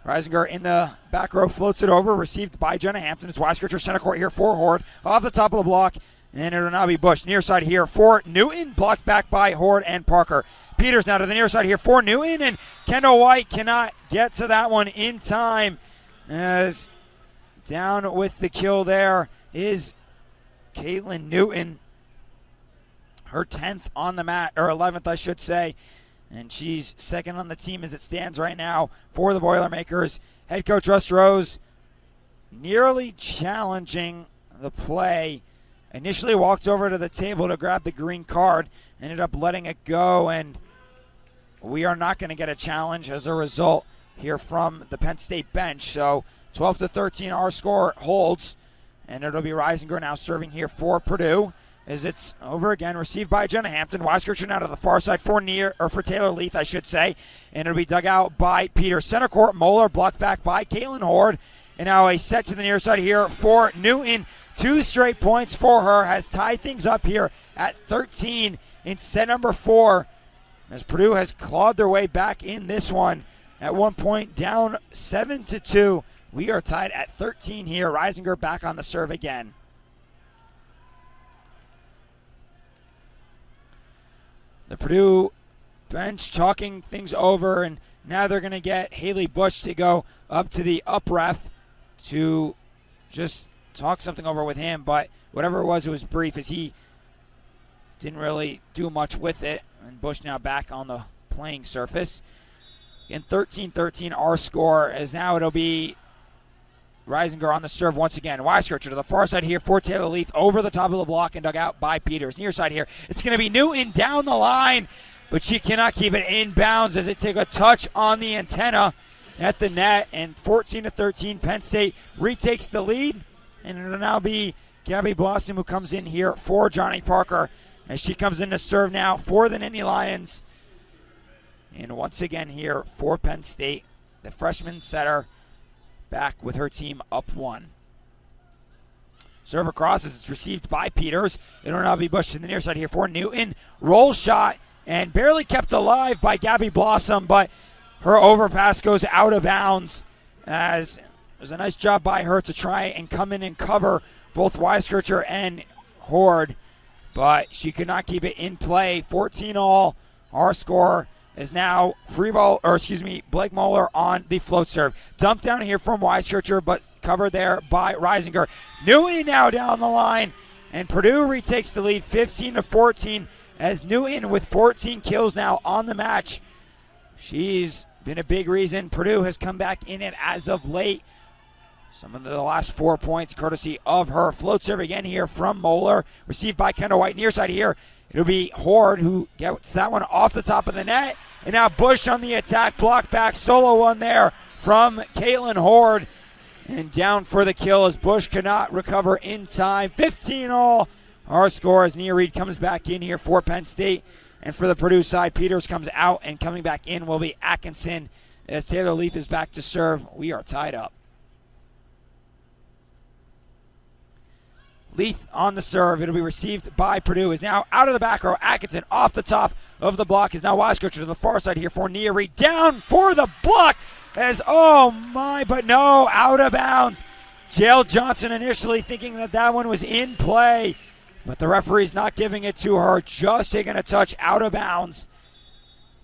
Reisinger in the back row floats it over, received by Jenna Hampton. It's Weiskircher center court here for Horde. Off the top of the block, and it'll now be Bush. Near side here for Newton, blocked back by Horde and Parker. Peters now to the near side here for Newton, and Kendall White cannot get to that one in time. As down with the kill there is Caitlin Newton. Her 10th on the mat, or 11th I should say. And she's second on the team as it stands right now for the Boilermakers. Head coach Russ Rose nearly challenging the play. Initially walked over to the table to grab the green card. Ended up letting it go, and we are not going to get a challenge as a result here from the Penn State bench. So 12-13 our score holds, and it'll be Reisinger now serving here for Purdue. As it's over again, received by Jenna Hampton. Weiskircher now to the far side for Taylor Leith, I should say. And it'll be dug out by Peter. Center court, Moeller blocked back by Caitlin Horde. And now a set to the near side here for Newton. 2 straight points for her, has tied things up here at 13 in set number 4. As Purdue has clawed their way back in this one. At one point down 7-2. We are tied at 13 here. Reisinger back on the serve again. The Purdue bench talking things over, and now they're going to get Haley Bush to go up to the up ref to just talk something over with him. But whatever it was brief, as he didn't really do much with it. And Bush now back on the playing surface. Again, 13-13 our score, as now it'll be Reisinger on the serve once again. Weiskircher to the far side here for Taylor Leith, over the top of the block and dug out by Peters. Near side here, it's going to be Newton down the line, but she cannot keep it in bounds as it takes a touch on the antenna at the net. And 14-13, Penn State retakes the lead, and it'll now be Gabby Blossom who comes in here for Johnny Parker as she comes in to serve now for the Nittany Lions. And once again here for Penn State, the freshman setter back with her team up 1. Serve across as it's received by Peters. It'll now be Bush to the near side here for Newton. Roll shot and barely kept alive by Gabby Blossom, but her overpass goes out of bounds as there's a nice job by her to try and come in and cover both Weiskircher and Horde, but she could not keep it in play. 14 all. Our score is now Blake Moeller on the float serve. Dump down here from Weiskircher, but covered there by Reisinger. Newton now down the line, and Purdue retakes the lead 15-14 as Newton with 14 kills now on the match. She's been a big reason Purdue has come back in it as of late. Some of the last 4 points courtesy of her. Float serve again here from Moeller, received by Kendall White. Near side here, it'll be Horde who gets that one off the top of the net. And now Bush on the attack, block back, solo one there from Caitlin Horde. And down for the kill as Bush cannot recover in time. 15 all. Our score as Nia Reed comes back in here for Penn State. And for the Purdue side, Peters comes out, and coming back in will be Atkinson as Taylor Leith is back to serve. We are tied up. Leith on the serve. It'll be received by Purdue. Is now out of the back row. Atkinson off the top of the block. Is now Weiskircher to the far side here for Nia Reed. Down for the block as, but no, out of bounds. Jael Johnson initially thinking that one was in play, but the referee's not giving it to her. Just taking a touch out of bounds.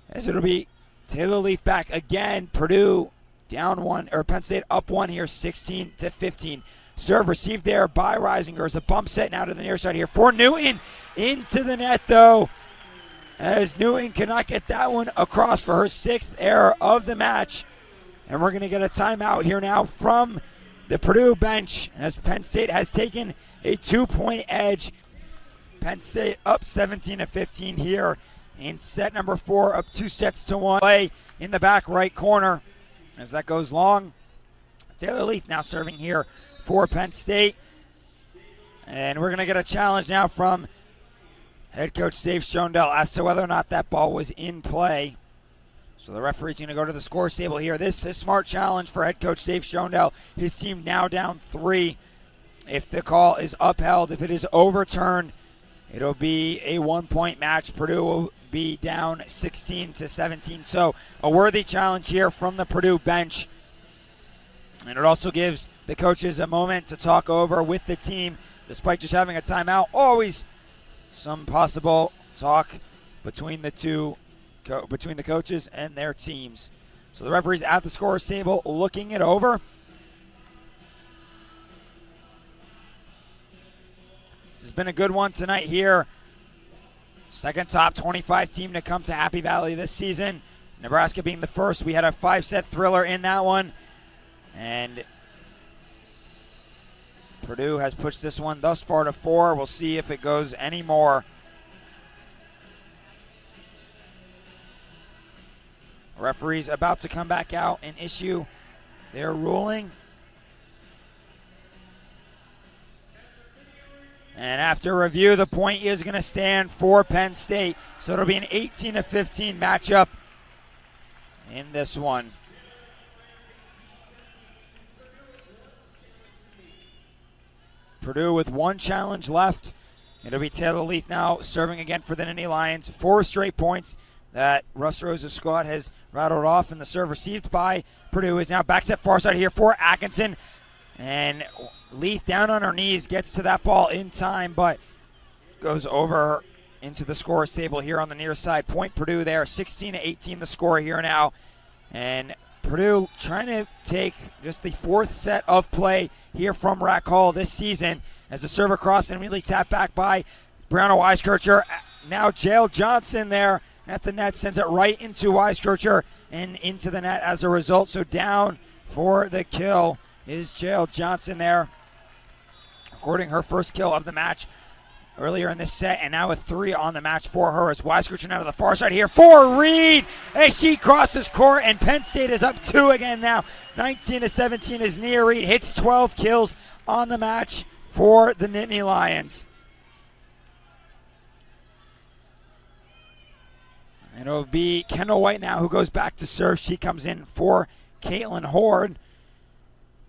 As it'll be Taylor Leith back again. Purdue down 1, or Penn State up 1 here, 16-15. Serve received there by Reisinger as a bump set now to the near side here for Newton. Into the net though, as Newton cannot get that one across for her 6th error of the match. And we're going to get a timeout here now from the Purdue bench as Penn State has taken a 2-point edge. Penn State up 17-15 here in set number 4, up 2-1. Play in the back right corner as that goes long. Taylor Leith now serving here for Penn State. And we're going to get a challenge now from head coach Dave Schondel as to whether or not that ball was in play. So the referee's going to go to the scores table here. This is a smart challenge for head coach Dave Schondel. His team now down 3. If the call is upheld, if it is overturned, it'll be a 1-point match. Purdue will be down 16-17. So a worthy challenge here from the Purdue bench. And it also gives the coaches a moment to talk over with the team, despite just having a timeout. Always some possible talk between the between the coaches and their teams. So the referee's at the scores table looking it over. This has been a good one tonight here. Second top 25 team to come to Happy Valley this season. Nebraska being the first. We had a 5-set thriller in that one. And Purdue has pushed this one thus far to 4. We'll see if it goes any more. Referees about to come back out and issue their ruling. And after review, the point is going to stand for Penn State. So it'll be an 18-15 matchup in this one. Purdue with one challenge left. It'll be Taylor Leith now serving again for the Nittany Lions. 4 straight points that Russ Rose's squad has rattled off, and the serve received by Purdue is now back set far side here for Atkinson. And Leith down on her knees gets to that ball in time, but goes over into the scores table here on the near side. Point Purdue there, 16-18 the score here now. And Purdue trying to take just the 4th set of play here from Rack Hall this season as the serve across and immediately tapped back by Brianna Weiskircher. Now Jael Johnson there at the net sends it right into Weiskircher and into the net as a result. So down for the kill is Jael Johnson there, recording her first kill of the match earlier in this set, and now a 3 on the match for her as Weiskircher now to the far side here for Reed as she crosses court, and Penn State is up 2 again now. 19-17 as Nia Reed hits 12 kills on the match for the Nittany Lions. And it'll be Kendall White now who goes back to serve. She comes in for Caitlin Horde.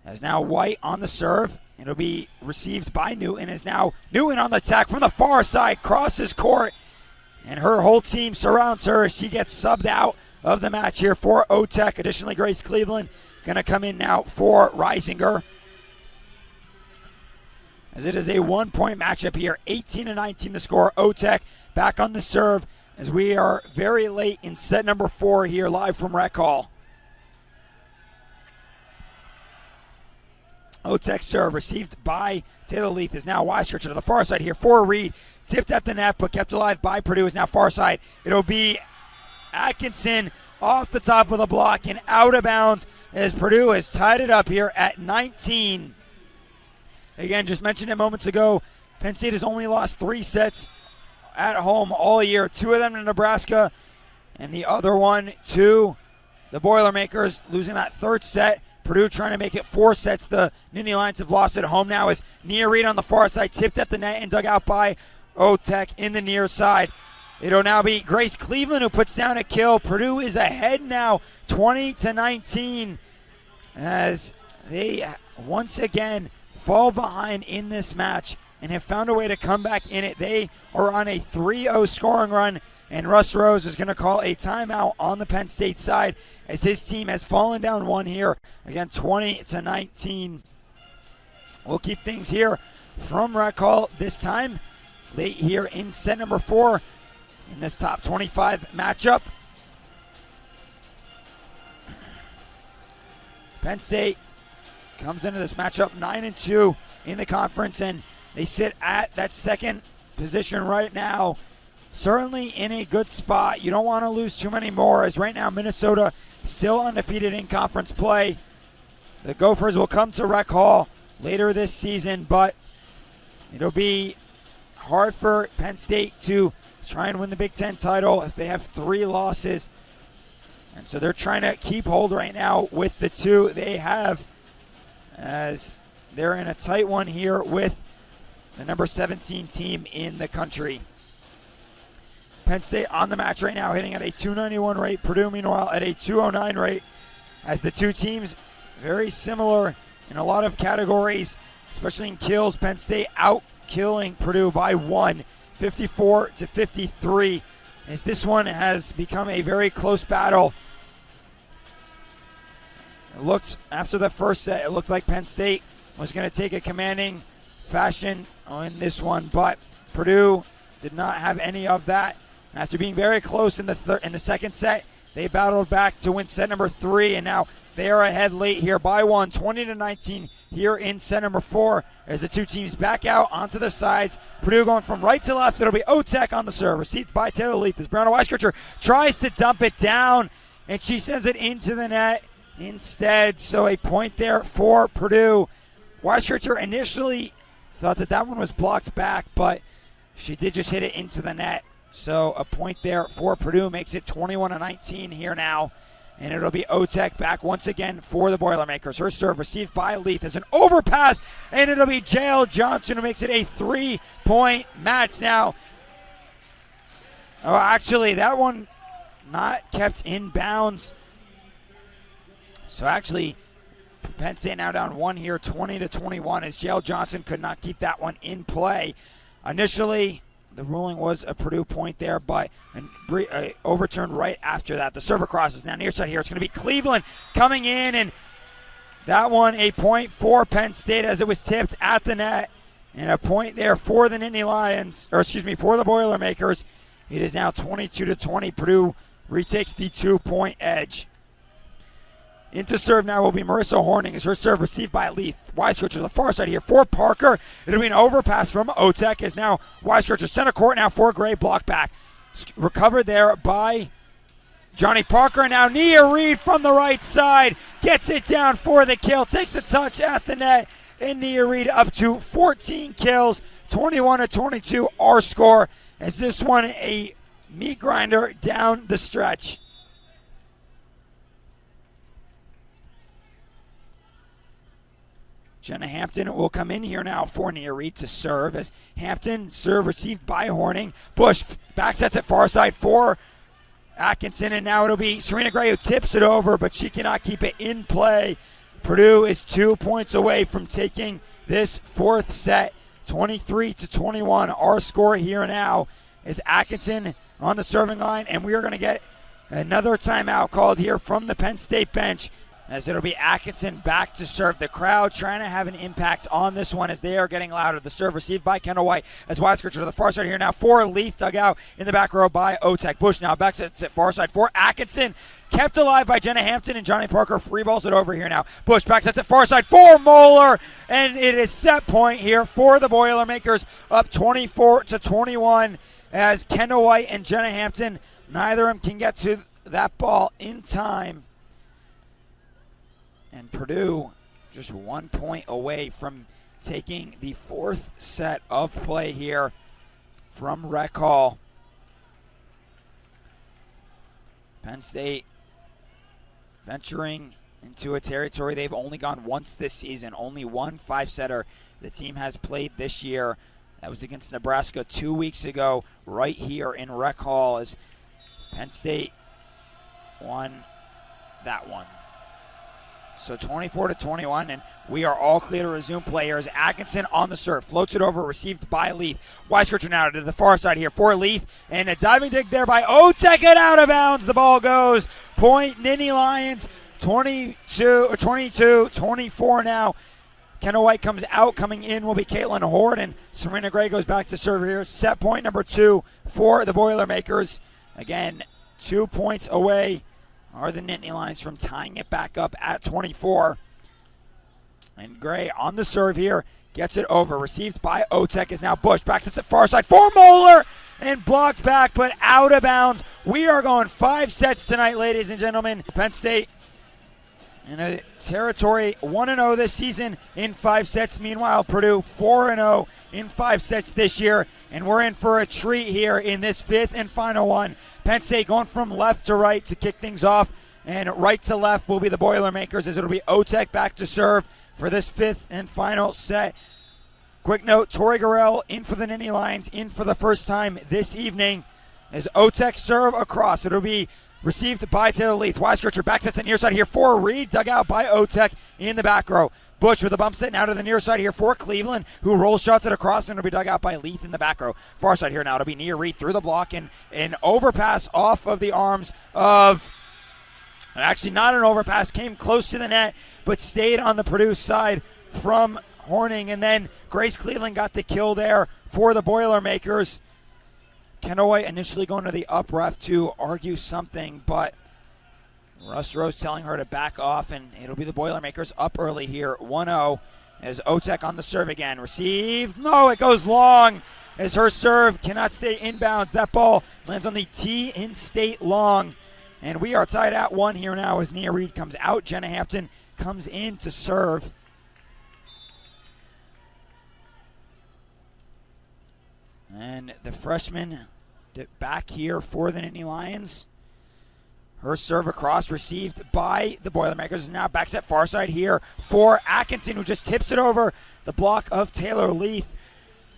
As now White on the serve. It'll be received by Newton. As now Newton on the attack from the far side. Crosses court. And her whole team surrounds her as she gets subbed out of the match here for OTEC. Additionally, Grace Cleveland going to come in now for Reisinger. As it is a 1-point matchup here. 18-19 the score. OTEC back on the serve as we are very late in set number 4 here live from Rec Hall. OTEC serve received by Taylor Leith is now Weiskircher to the far side here for Reed. Tipped at the net but kept alive by Purdue is now far side. It'll be Atkinson off the top of the block and out of bounds as Purdue has tied it up here at 19. Again, just mentioned it moments ago, Penn State has only lost 3 sets at home all year. 2 of them to Nebraska and the other one to the Boilermakers, losing that 3rd set. Purdue trying to make it 4 sets. The Nittany Lions have lost at home now as Nia Reed on the far side, tipped at the net and dug out by OTEC in the near side. It'll now be Grace Cleveland who puts down a kill. Purdue is ahead now, 20-19, as they once again fall behind in this match and have found a way to come back in it. They are on a 3-0 scoring run, and Russ Rose is going to call a timeout on the Penn State side as his team has fallen down 1 here. Again, 20-19. We'll keep things here from Rec Hall this time, late here in set number 4 in this top 25 matchup. Penn State comes into this matchup 9-2 in the conference, and they sit at that 2nd position right now. Certainly in a good spot. You don't want to lose too many more, as right now Minnesota still undefeated in conference play. The Gophers will come to Rec Hall later this season, but it'll be hard for Penn State to try and win the Big Ten title if they have 3 losses. And so they're trying to keep hold right now with the 2 they have, as they're in a tight one here with the number 17 team in the country. Penn State on the match right now, hitting at a 291 rate. Purdue, meanwhile, at a 209 rate. As the two teams, very similar in a lot of categories, especially in kills. Penn State out-killing Purdue by 1, 54-53. As this one has become a very close battle. It looked, after the first set, it looked like Penn State was going to take a commanding fashion in this one, but Purdue did not have any of that. After being very close in the second set, they battled back to win set number 3, and now they are ahead late here by 1, 20-19 here in set number 4, as the two teams back out onto their sides. Purdue going from right to left. It'll be Otek on the serve, received by Taylor Leith as Brown Weiskircher tries to dump it down, and she sends it into the net instead. So a point there for Purdue. Weiskircher initially thought that one was blocked back, but she did just hit it into the net. So a point there for Purdue makes it 21-19 here now. And it'll be Otek back once again for the Boilermakers. Her serve received by Leith as an overpass, and it'll be JL Johnson who makes it a 3-point match now. Oh, actually, that one not kept in bounds. So actually, Penn State now down 1 here, 20-21, as JL Johnson could not keep that one in play. Initially, the ruling was a Purdue point there, but overturned right after that. The server crosses now near side here. It's going to be Cleveland coming in, and that one a point for Penn State as it was tipped at the net, and a point there for the Nittany Lions, or excuse me, for the Boilermakers. It is now 22-20. Purdue retakes the 2-point edge. Into serve now will be Marissa Horning as her serve received by Leith. Weiskircher to the far side here for Parker. It'll be an overpass from Otek as now Weiskircher center court now for Gray, block back. Recovered there by Johnny Parker. Now Nia Reed from the right side gets it down for the kill. Takes a touch at the net, and Nia Reed up to 14 kills. 21-22 our score, as this one a meat grinder down the stretch. Jenna Hampton will come in here now for Nia Reed to serve, as Hampton serve received by Horning. Bush back sets it far side for Atkinson, and now it'll be Serena Gray who tips it over, but she cannot keep it in play. Purdue is 2 points away from taking this fourth set, 23-21. Our score here now is Atkinson on the serving line, and we are going to get another timeout called here from the Penn State bench, as it'll be Atkinson back to serve. The crowd trying to have an impact on this one as they are getting louder. The serve received by Kendall White as Weiskircher to the far side here now for Leith, dug out in the back row by Otek. Bush now back sets it far side for Atkinson. Kept alive by Jenna Hampton, and Johnny Parker free balls it over here now. Bush back sets it far side for Moeller, and it is set point here for the Boilermakers, up 24-21, as Kendall White and Jenna Hampton, neither of them can get to that ball in time. And Purdue just 1 point away from taking the fourth set of play here from Rec Hall. Penn State venturing into a territory they've only gone once this season. Only one five-setter the team has played this year. That was against Nebraska 2 weeks ago right here in Rec Hall, as Penn State won that one. So 24-21, and we are all clear to resume play here as Atkinson on the serve. Floats it over, received by Leith. Weiskircher now to the far side here for Leith, and a diving dig there by Otek, and out of bounds. The ball goes. Point Nittany Lions, 22-24 now. Kendall White comes out. Coming in will be Caitlin Horde, and Serena Gray goes back to serve here. Set point number 2 for the Boilermakers. Again, 2 points away are the Nittany Lions from tying it back up at 24. And Gray on the serve here, gets it over. Received by Otek is now Bush. Back to the far side for Moeller, and blocked back, but out of bounds. We are going 5 sets tonight, ladies and gentlemen. Penn State in a territory 1-0 this season in 5 sets. Meanwhile, Purdue 4-0 in 5 sets this year. And we're in for a treat here in this 5th and final one. Penn State going from left to right to kick things off, and right to left will be the Boilermakers, as it'll be Otek back to serve for this 5th and final set. Quick note, Tori Gorell in for the Nittany Lions, in for the first time this evening as Otek serve across. It'll be received by Taylor Leith. Weiskircher back sets it near side here for Reed. Dug out by Otek in the back row. Bush with a bump set now to the near side here for Cleveland, who rolls shots it across, and it'll be dug out by Leith in the back row. Far side here now. It'll be near Reed through the block, and an overpass off of the arms of... Actually, not an overpass. Came close to the net, but stayed on the Purdue side from Horning, and then Grace Cleveland got the kill there for the Boilermakers. Kendall White initially going to the up ref to argue something, but Russ Rose telling her to back off, and it'll be the Boilermakers up early here, 1-0, as Otek on the serve again. Received, no, it goes long as her serve cannot stay inbounds. That ball lands on the tee in state long, and we are tied at 1 here now as Nia Reed comes out. Jenna Hampton comes in to serve. And the freshman back here for the Nittany Lions. Her serve across, received by the Boilermakers. Now back set far side here for Atkinson, who just tips it over the block of Taylor Leith.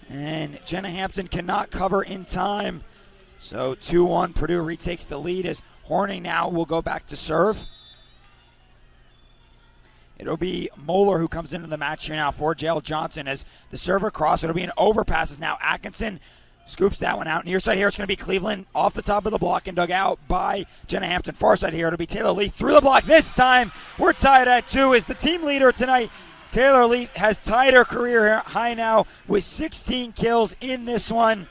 And Jenna Hampton cannot cover in time. So 2-1, Purdue retakes the lead as Horning now will go back to serve. It'll be Moeller who comes into the match here now for Jael Johnson as the serve across. It'll be an overpass as now Atkinson scoops that one out. Near side here, it's going to be Cleveland off the top of the block and dug out by Jenna Hampton. Far side here, it'll be Taylor Leith through the block. This time, we're tied at 2 as the team leader tonight. Taylor Leith has tied her career high now with 16 kills in this one.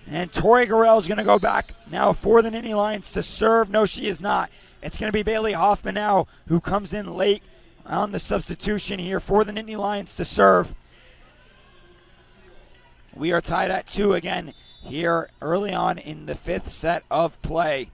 And Tori Gorell is going to go back now for the Nittany Lions to serve. No, she is not. It's going to be Bailey Hoffman now who comes in late on the substitution here for the Nittany Lions to serve. We are tied at 2 again here early on in the 5th set of play.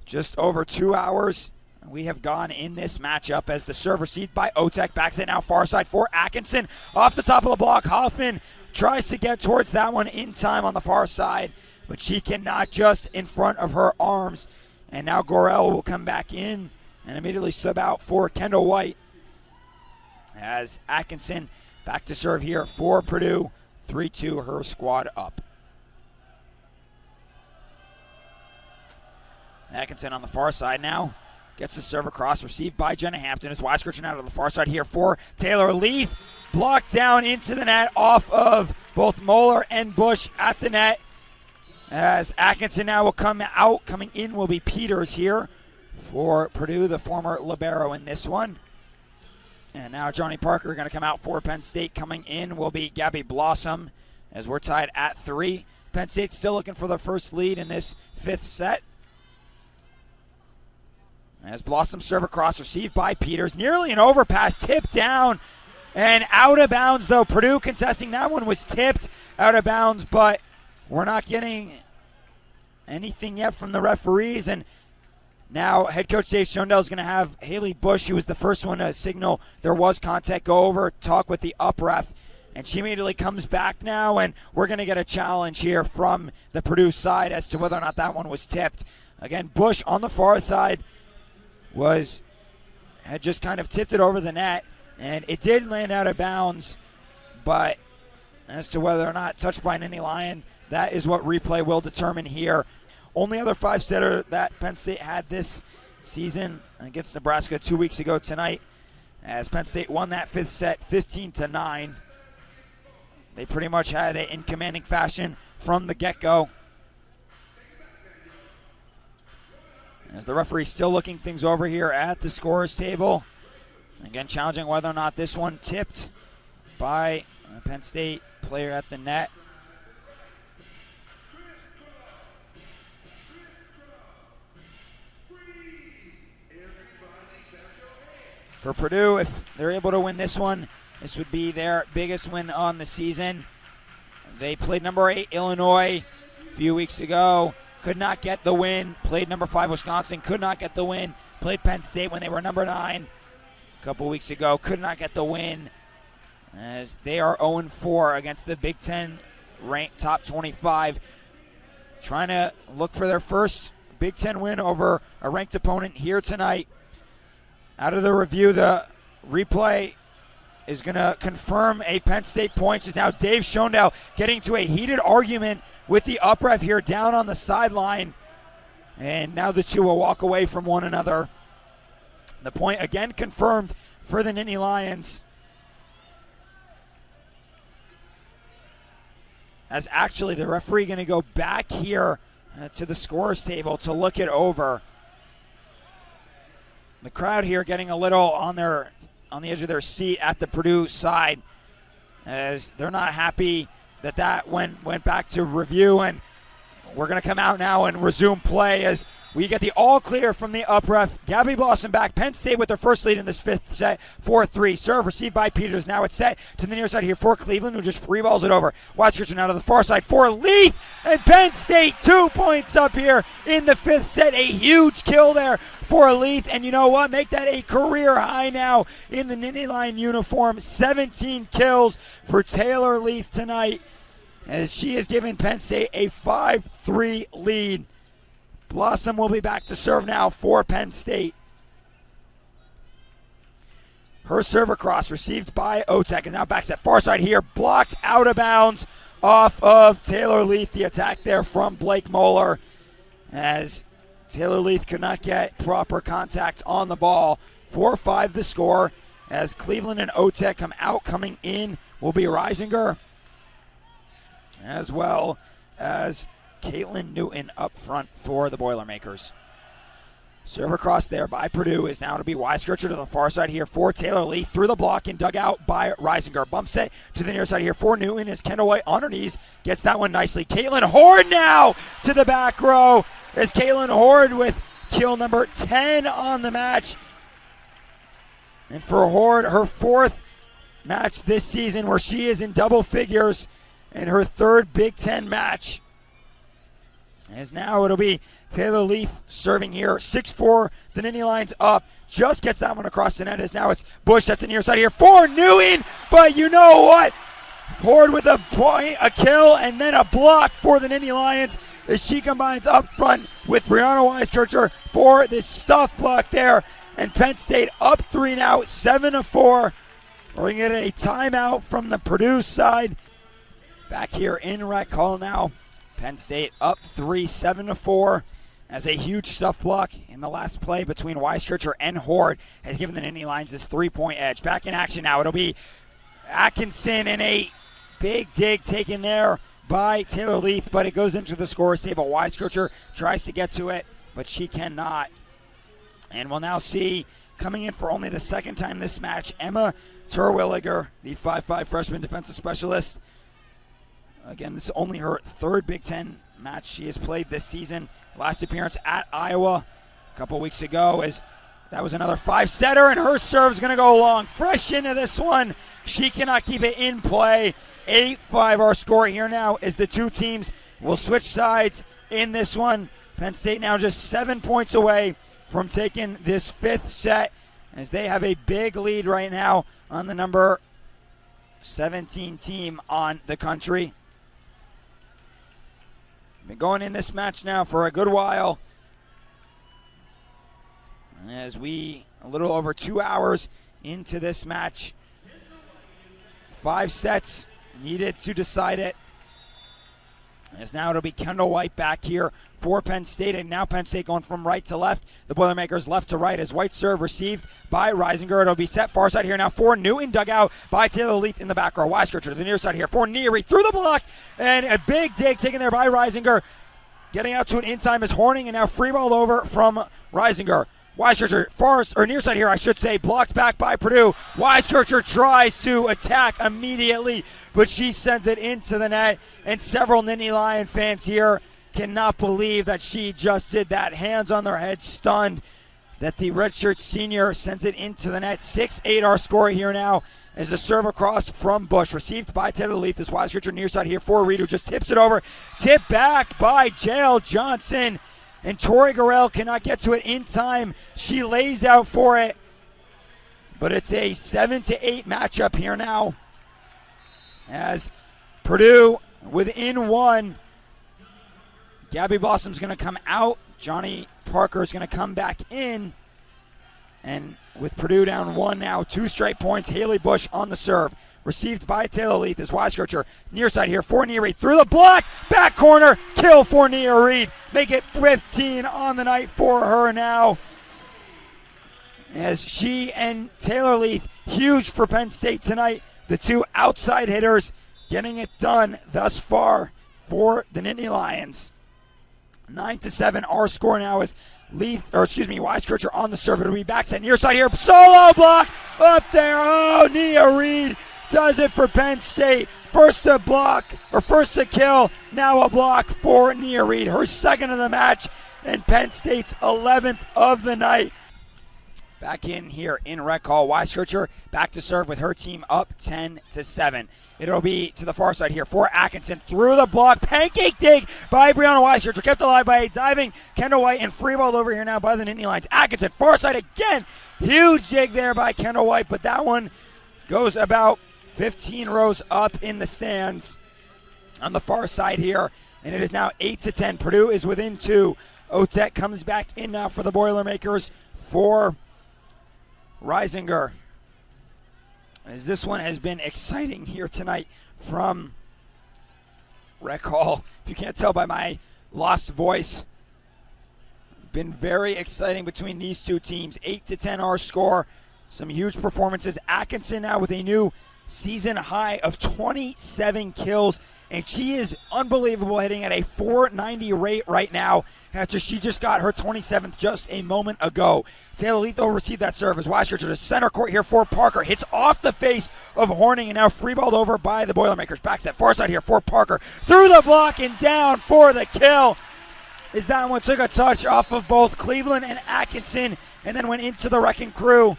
Just over 2 hours we have gone in this matchup as the serve received by Otek. Backs it now far side for Atkinson. Off the top of the block, Hoffman tries to get towards that one in time on the far side, but she cannot, just in front of her arms. And now Gorell will come back in and immediately sub out for Kendall White as Atkinson back to serve here for Purdue. 3-2, her squad up. Atkinson on the far side now. Gets the serve across, received by Jenna Hampton as Weiskirchen out of the far side here for Taylor Leith. Blocked down into the net off of both Moeller and Bush at the net. As Atkinson now will come out. Coming in will be Peters here for Purdue, the former libero in this one. And now Johnny Parker going to come out for Penn State. Coming in will be Gabby Blossom as we're tied at 3. Penn State still looking for the first lead in this 5th set. As Blossom serve across, received by Peters. Nearly an overpass, tipped down and out of bounds though. Purdue contesting that one, was tipped out of bounds, but we're not getting anything yet from the referees. And now head coach Dave Schondel is going to have Haley Bush, who was the first one to signal there was contact, go over, talk with the up ref. And she immediately comes back now, and we're going to get a challenge here from the Purdue side as to whether or not that one was tipped. Again, Bush on the far side had just kind of tipped it over the net, and it did land out of bounds. But as to whether or not touched by Nittany Lion, that is what replay will determine here. Only other 5-setter that Penn State had this season against Nebraska 2 weeks ago tonight, as Penn State won that 5th set 15-9. They pretty much had it in commanding fashion from the get-go. As the referee still looking things over here at the scorer's table. Again, challenging whether or not this one tipped by a Penn State player at the net. For Purdue, if they're able to win this one, this would be their biggest win on the season. They played number 8 Illinois a few weeks ago. Could not get the win. Played number 5 Wisconsin. Could not get the win. Played Penn State when they were number 9 a couple weeks ago. Could not get the win, as they are 0-4 against the Big Ten ranked top 25. Trying to look for their first Big Ten win over a ranked opponent here tonight. Out of the review, the replay is going to confirm a Penn State point. Is now Dave Schondell getting to a heated argument with the upref here down on the sideline. And now the two will walk away from one another. The point again confirmed for the Nittany Lions. As actually the referee going to go back here to the scorer's table to look it over. The crowd here getting a little on the edge of their seat at the Purdue side, as they're not happy that went back to review, and we're going to come out now and resume play as we get the all clear from the upref. Gabby Blossom back. Penn State with their first lead in this fifth set, 4-3. Serve received by Peters. Now it's set to the near side here for Cleveland, who just free balls it over. Watch now to the far side for Leith, and Penn State 2 points up here in the fifth set. A huge kill there for Leith, and you know what? Make that a career high now in the Nittany Lion uniform. 17 kills for Taylor Leith tonight, as she has given Penn State a 5-3 lead. Blossom will be back to serve now for Penn State. Her serve across, received by Otek, and now backs at far side here, blocked out of bounds off of Taylor Leith. The attack there from Blake Moeller, as Taylor Leith could not get proper contact on the ball. 4-5 the score, as Cleveland and Otek come out. Coming in will be Reisinger, as well as Caitlin Newton up front for the Boilermakers. Serve across there by Purdue is now to be Weiskircher to the far side here for Taylor Leith. Through the block and dug out by Reisinger. Bump set to the near side here for Newton as Kendall White on her knees gets that one nicely. Caitlin Horde now to the back row as Caitlin Horde with kill number 10 on the match. And for Horde, her fourth match this season where she is in double figures, and her third Big Ten match. As now it'll be Taylor Leith serving here. 6-4, the Nittany Lions up. Just gets that one across the net, as now it's Bush. That's the near side here for Newton. But you know what? Horde with a point, a kill, and then a block for the Nittany Lions as she combines up front with Brianna Weiskircher for this stuff block there. And Penn State up 3 now, 7-4. We're going to get a timeout from the Purdue side. Back here in rec hall now. Penn State up 3, 7-4, as a huge stuff block in the last play between Weiskircher and Horde has given the Nittany Lions this 3-point edge. Back in action now. It'll be Atkinson, and a big dig taken there by Taylor Leith, but it goes into the scorer's table. Weiskircher tries to get to it, but she cannot. And we'll now see, coming in for only the second time this match, Emma Terwilliger, the 5'5 freshman defensive specialist. Again, this is only her third Big Ten match she has played this season. Last appearance at Iowa a couple weeks ago, as that was another 5-setter, and her serve's going to go long. Fresh into this one. She cannot keep it in play. 8-5 our score here now, as the two teams will switch sides in this one. Penn State now just 7 points away from taking this fifth set, as they have a big lead right now on the number 17 team on the country. Been going in this match now for a good while, as we a little over 2 hours into this match. 5 sets needed to decide it, as now it'll be Kendall White back here for Penn State, and now Penn State going from right to left. The Boilermakers left to right, as White serve received by Reisinger. It'll be set far side here now for Newton, dug out by Taylor Leith in the back row. Weiskircher to the near side here for Neary through the block, and a big dig taken there by Reisinger. Getting out to an in time is Horning, and now free ball over from Reisinger. Weiskircher, far or near side here, I should say, blocked back by Purdue. Weiskircher tries to attack immediately, but she sends it into the net, and several Nittany Lion fans here cannot believe that she just did that. Hands on their head, stunned that the redshirt senior sends it into the net. 6-8 our score here now, as a serve across from Bush, received by Taylor Leith. As Weiskircher near side here for Reed, who just tips it over. Tip back by Jael Johnson, and Tori Gorell cannot get to it in time. She lays out for it, but it's a 7-8 matchup here now, as Purdue within one. Gabby Blossom's going to come out. Johnny Parker's going to come back in. And with Purdue down 1 now, 2 straight points. Haley Bush on the serve. Received by Taylor Leith as Weiskircher. Near side here for Nia Reed. Through the block. Back corner. Kill for Nia Reed. Make it 15 on the night for her now. As she and Taylor Leith, huge for Penn State tonight. The two outside hitters getting it done thus far for the Nittany Lions. 9-7 our score now is Weiskircher on the serve. It'll be backside near side here. Solo block up there. Oh, Nia Reed does it for Penn State. First to kill. Now a block for Nia Reed. Her second of the match and Penn State's 11th of the night. Back in here in Rec Hall. Weiskircher back to serve with her team up 10-7. It'll be to the far side here for Atkinson. Through the block. Pancake dig by Brianna Weiskircher. Kept alive by a diving Kendall White and free ball over here now by the Nittany Lions. Atkinson far side again. Huge dig there by Kendall White, but that one goes about 15 rows up in the stands on the far side here. And it is now 8-10. Purdue is within 2. Otet comes back in now for the Boilermakers for Reisinger. As this one has been exciting here tonight from Rec Hall. If you can't tell by my lost voice, been very exciting between these two teams. 8-10 our score. Some huge performances. Atkinson now with a new season high of 27 kills, and she is unbelievable, hitting at a .490 rate right now after she just got her 27th just a moment ago. Taylor Leith will receive that serve as Weiskircher to center court here for Parker. Hits off the face of Horning and now freeballed over by the Boilermakers. Back to that far side here for Parker. Through the block and down for the kill. As that one took a touch off of both Cleveland and Atkinson and then went into the wrecking crew.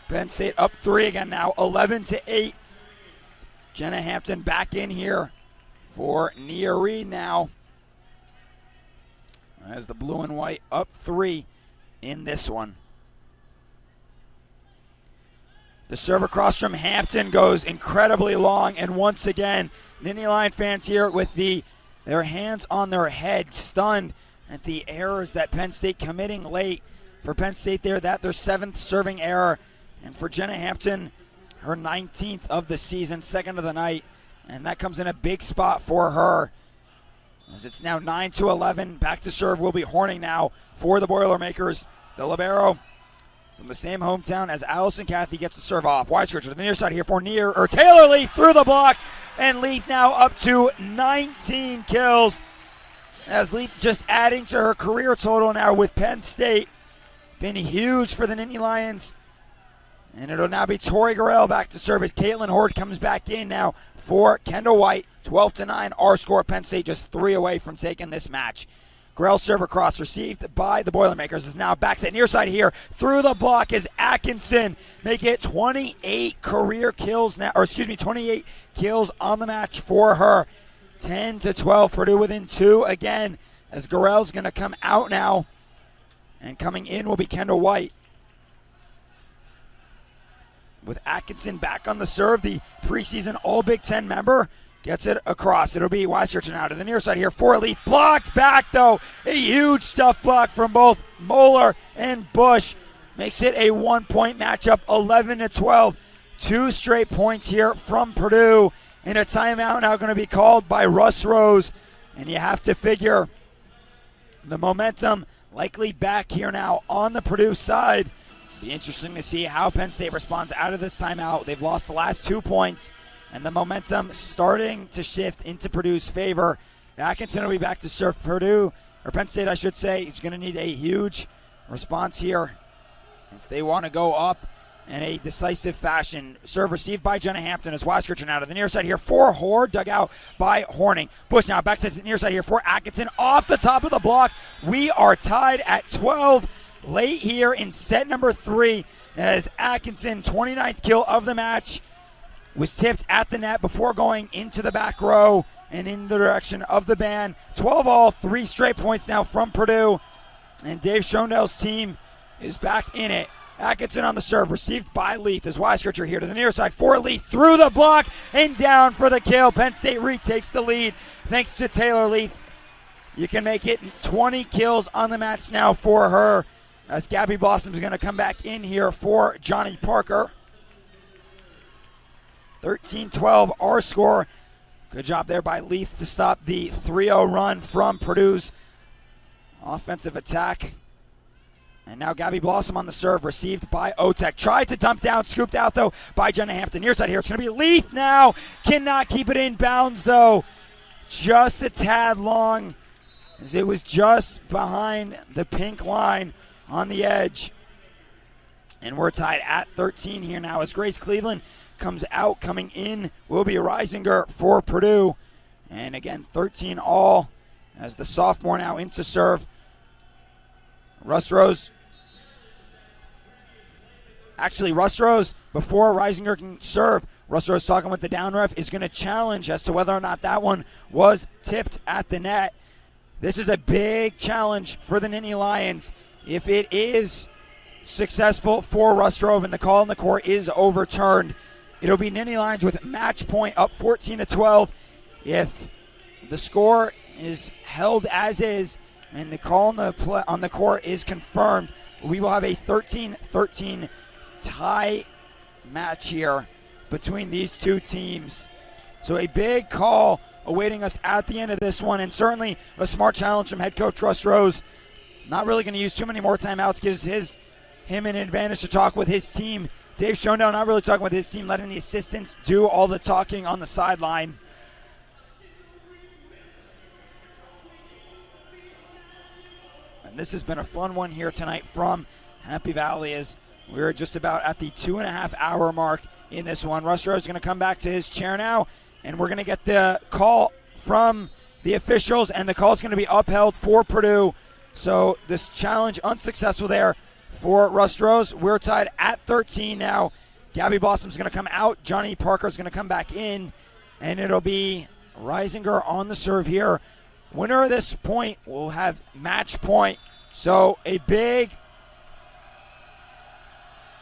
Penn State up 3 again now, 11-8. Jenna Hampton back in here for Nia Reed now. As the blue and white up 3 in this one. The serve across from Hampton goes incredibly long, and once again, Nittany Lion fans here with their hands on their head, stunned at the errors that Penn State committing late. For Penn State there, that their 7th serving error. And for Jenna Hampton, her 19th of the season, second of the night. And that comes in a big spot for her. As it's now 9-11. Back to serve will be Horning now for the Boilermakers. The libero from the same hometown as Allison Cathy gets the serve off. Weiskircher to the near side here for Taylor Leith through the block. And Leith now up to 19 kills. As Leith just adding to her career total now with Penn State. Been huge for the Nittany Lions. And it'll now be Tori Gorell back to serve as Caitlin Horde comes back in now for Kendall White. 12-9 our score. Penn State just 3 away from taking this match. Gorell serve across received by the Boilermakers is now back to near side here. Through the block is Atkinson. Make it 28 career kills now, 28 kills on the match for her. 10-12. Purdue within 2 again as Gorell's going to come out now. And coming in will be Kendall White. With Atkinson back on the serve, the preseason All-Big Ten member gets it across. It'll be Weiskircher now to the near side here for Leith. Blocked back, though. A huge stuff block from both Moeller and Bush. Makes it a 1-point matchup, 11-12. 2 straight points here from Purdue. And a timeout now going to be called by Russ Rose. And you have to figure the momentum likely back here now on the Purdue side. Be interesting to see how Penn State responds out of this timeout. They've lost the last 2 points, and the momentum starting to shift into Purdue's favor. Atkinson will be back to serve Purdue, or Penn State, I should say. He's going to need a huge response here if they want to go up in a decisive fashion. Serve received by Jenna Hampton as Weiskircher now to the near side here for Horde, dug out by Horning. Bush now back to the near side here for Atkinson off the top of the block. We are tied at 12. Late here in set number 3 as Atkinson, 29th kill of the match, was tipped at the net before going into the back row and in the direction of the band. 12 all, 3 straight points now from Purdue. And Dave Schondell's team is back in it. Atkinson on the serve, received by Leith as Weiskircher here to the near side for Leith. Through the block and down for the kill. Penn State retakes the lead thanks to Taylor Leith. You can make it 20 kills on the match now for her. as Gabby Blossom's going to come back in here for Johnny Parker. 13-12 our score. Good job there by Leith to stop the 3-0 run from Purdue's offensive attack. And now Gabby Blossom on the serve, received by Otek. Tried to dump down, scooped out though by Jenna Hampton. Near side here, it's going to be Leith now. Cannot keep it in bounds though. Just a tad long, as it was just behind the pink line on the edge. And we're tied at 13 here now as Grace Cleveland comes out. Coming in will be Reisinger for Purdue. And again, 13 all as the sophomore now into serve. Russ Rose, before Reisinger can serve, Russ Rose talking with the down ref, is going to challenge as to whether or not that one was tipped at the net. This is a big challenge for the Nittany Lions. If it is successful for Russ Rose and the call in the court is overturned, it'll be Nittany Lions with match point up 14-12. If the score is held as is and the call on the court is confirmed, we will have a 13-13 tie match here between these two teams. So a big call awaiting us at the end of this one, and certainly a smart challenge from head coach Russ Rose. Not really going to use too many more timeouts, gives him an advantage to talk with his team. Dave Shondell not really talking with his team, letting the assistants do all the talking on the sideline. And this has been a fun one here tonight from Happy Valley, as we're just about at the 2.5 hour mark in this one. Russ Rose is going to come back to his chair now, and we're going to get the call from the officials, and the call is going to be upheld for Purdue. So this challenge unsuccessful there for Russ Rose. We're tied at 13 now. Gabby Blossom's going to come out. Johnny Parker's going to come back in, and it'll be Reisinger on the serve here. Winner of this point will have match point. So a big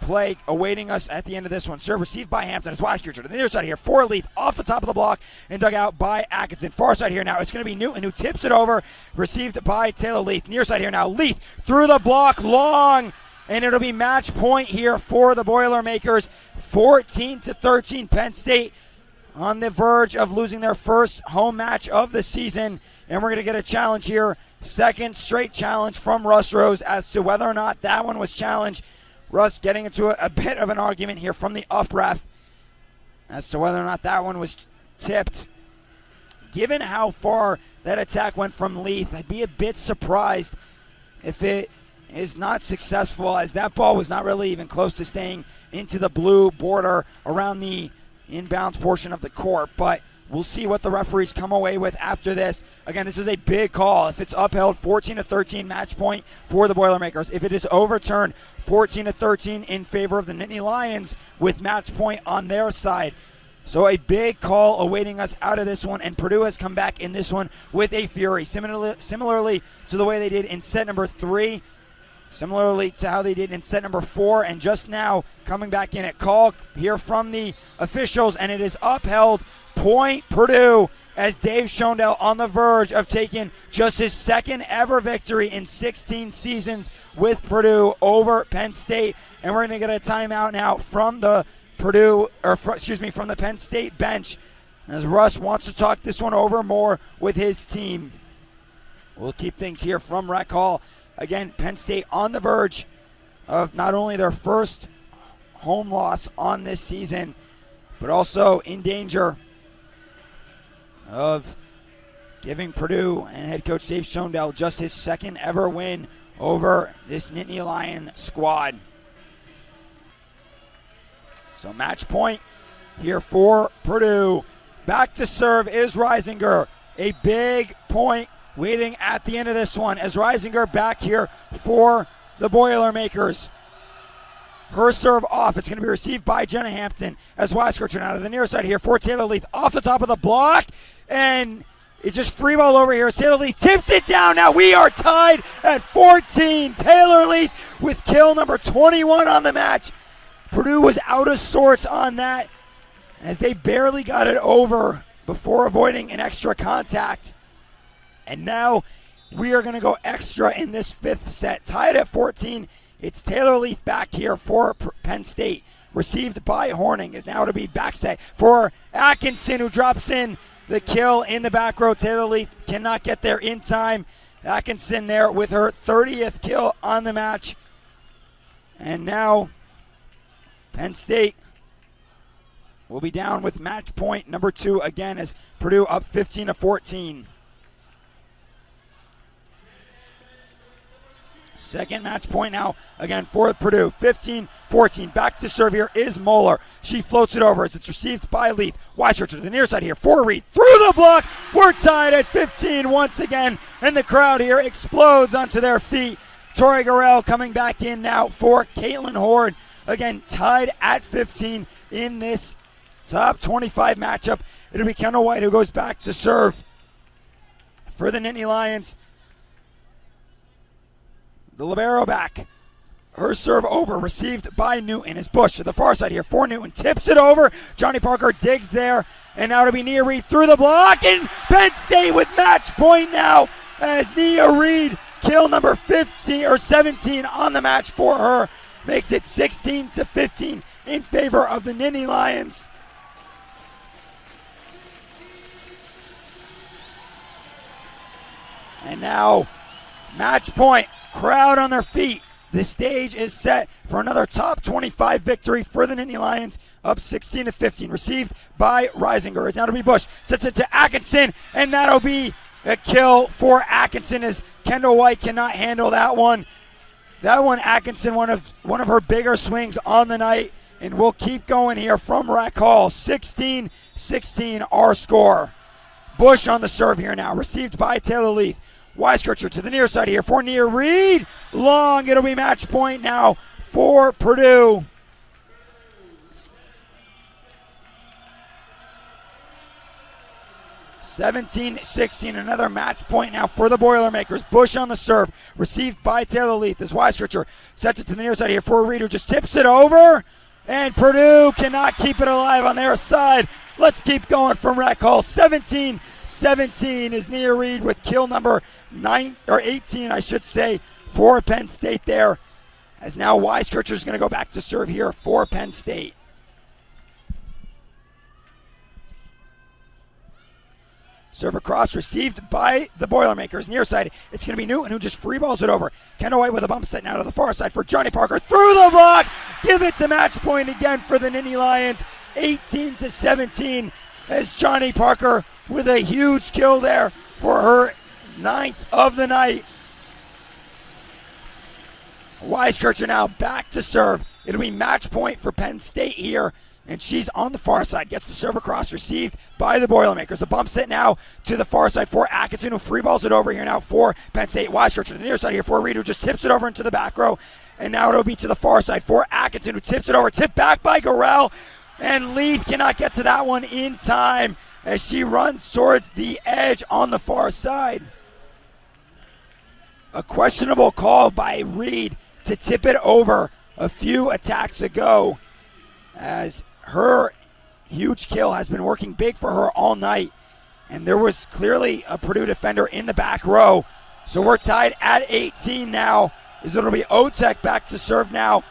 play awaiting us at the end of this one. Serve received by Hampton as Wasker to the near side here for Leith, off the top of the block and dug out by Atkinson. Far side here now, it's going to be Newton who tips it over, received by Taylor Leith. Near side here now, Leith through the block, long, and it'll be match point here for the Boilermakers. 14-13, Penn State on the verge of losing their first home match of the season, and we're going to get a challenge here. Second straight challenge from Russ Rose as to whether or not that one was challenged. Russ getting into a bit of an argument here from the up ref as to whether or not that one was tipped. Given how far that attack went from Leith, I'd be a bit surprised if it is not successful, as that ball was not really even close to staying into the blue border around the inbounds portion of the court. But we'll see what the referees come away with after this. Again, this is a big call. If it's upheld, 14-13 match point for the Boilermakers. If it is overturned, 14-13 in favor of the Nittany Lions with match point on their side. So a big call awaiting us out of this one, and Purdue has come back in this one with a fury, similarly to the way they did in set number 3, similarly to how they did in set number 4, and just now coming back in at call here from the officials, and it is upheld. Point Purdue, as Dave Shondell on the verge of taking just his second ever victory in 16 seasons with Purdue over Penn State. And we're going to get a timeout now from the from the Penn State bench, as Russ wants to talk this one over more with his team. We'll keep things here from Rec Hall. Again, Penn State on the verge of not only their first home loss on this season, but also in danger of giving Purdue and head coach Dave Shondell just his second ever win over this Nittany Lion squad. So match point here for Purdue. Back to serve is Reisinger. A big point waiting at the end of this one as Reisinger back here for the Boilermakers. Her serve off. It's going to be received by Jenna Hampton as Wasker turn out of the near side here for Taylor Leith, off the top of the block, and it's just free ball over here. Taylor Leith tips it down. Now we are tied at 14. Taylor Leith with kill number 21 on the match. Purdue was out of sorts on that as they barely got it over before avoiding an extra contact. And now we are going to go extra in this fifth set. Tied at 14, it's Taylor Leith back here for Penn State. Received by Horning is now to be back set for Atkinson, who drops in the kill in the back row. Taylor Leith cannot get there in time. Atkinson there with her 30th kill on the match. And now Penn State will be down with match point number 2 again as Purdue up 15-14. Second match point now again for Purdue. 15-14. Back to serve here is Moeller. She floats it over as it's received by Leith. Weiser to the near side here for Reed. Through the block. We're tied at 15 once again. And the crowd here explodes onto their feet. Tori Gorell coming back in now for Caitlin Horde. Again, tied at 15 in this top 25 matchup. It'll be Kendall White who goes back to serve for the Nittany Lions. The libero back. Her serve over, received by Newton. Is Bush to the far side here for Newton. Tips it over. Johnny Parker digs there. And now to be Nia Reed through the block. And Penn State with match point now as Nia Reed, kill number 15 or 17 on the match for her, makes it 16-15 in favor of the Nittany Lions. And now match point. Crowd on their feet. The stage is set for another top 25 victory for the Nittany Lions, up 16-15. Received by Reisinger. It's now to be Bush. Sets it to Atkinson, and that'll be a kill for Atkinson as Kendall White cannot handle that one. That one, Atkinson, one of her bigger swings on the night, and we'll keep going here from Rec Hall. 16-16 our score. Bush on the serve here now. Received by Taylor Leith. Weiskircher to the near side here for Nia Reed. Long, it'll be match point now for Purdue. (17-16), another match point now for the Boilermakers. Bush on the serve, received by Taylor Leith as Weiskircher sets it to the near side here for Reed, who just tips it over. And Purdue cannot keep it alive on their side. Let's keep going from Rec Hall. 17-17 is Nia Reed with kill number 18, I should say, for Penn State there. As now Weiskircher is going to go back to serve here for Penn State. Serve across, received by the Boilermakers. Near side, it's going to be Newton who just free balls it over. Kendall White with a bump set now to the far side for Johnny Parker. Through the block! Give it to match point again for the Nittany Lions. 18-17 as Johnny Parker with a huge kill there for her 9th of the night. Weiskircher now back to serve. It'll be match point for Penn State here. And she's on the far side, gets the serve across, received by the Boilermakers. A bump set now to the far side for Atkinson, who free balls it over here now for Penn State. Weiskircher to the near side here for Reed, who just tips it over into the back row. And now it'll be to the far side for Atkinson, who tips it over. Tipped back by Gorell. And Leith cannot get to that one in time as she runs towards the edge on the far side. A questionable call by Reed to tip it over a few attacks ago, as her huge kill has been working big for her all night. And there was clearly a Purdue defender in the back row. So we're tied at 18 now, as it'll be Otek back to serve now.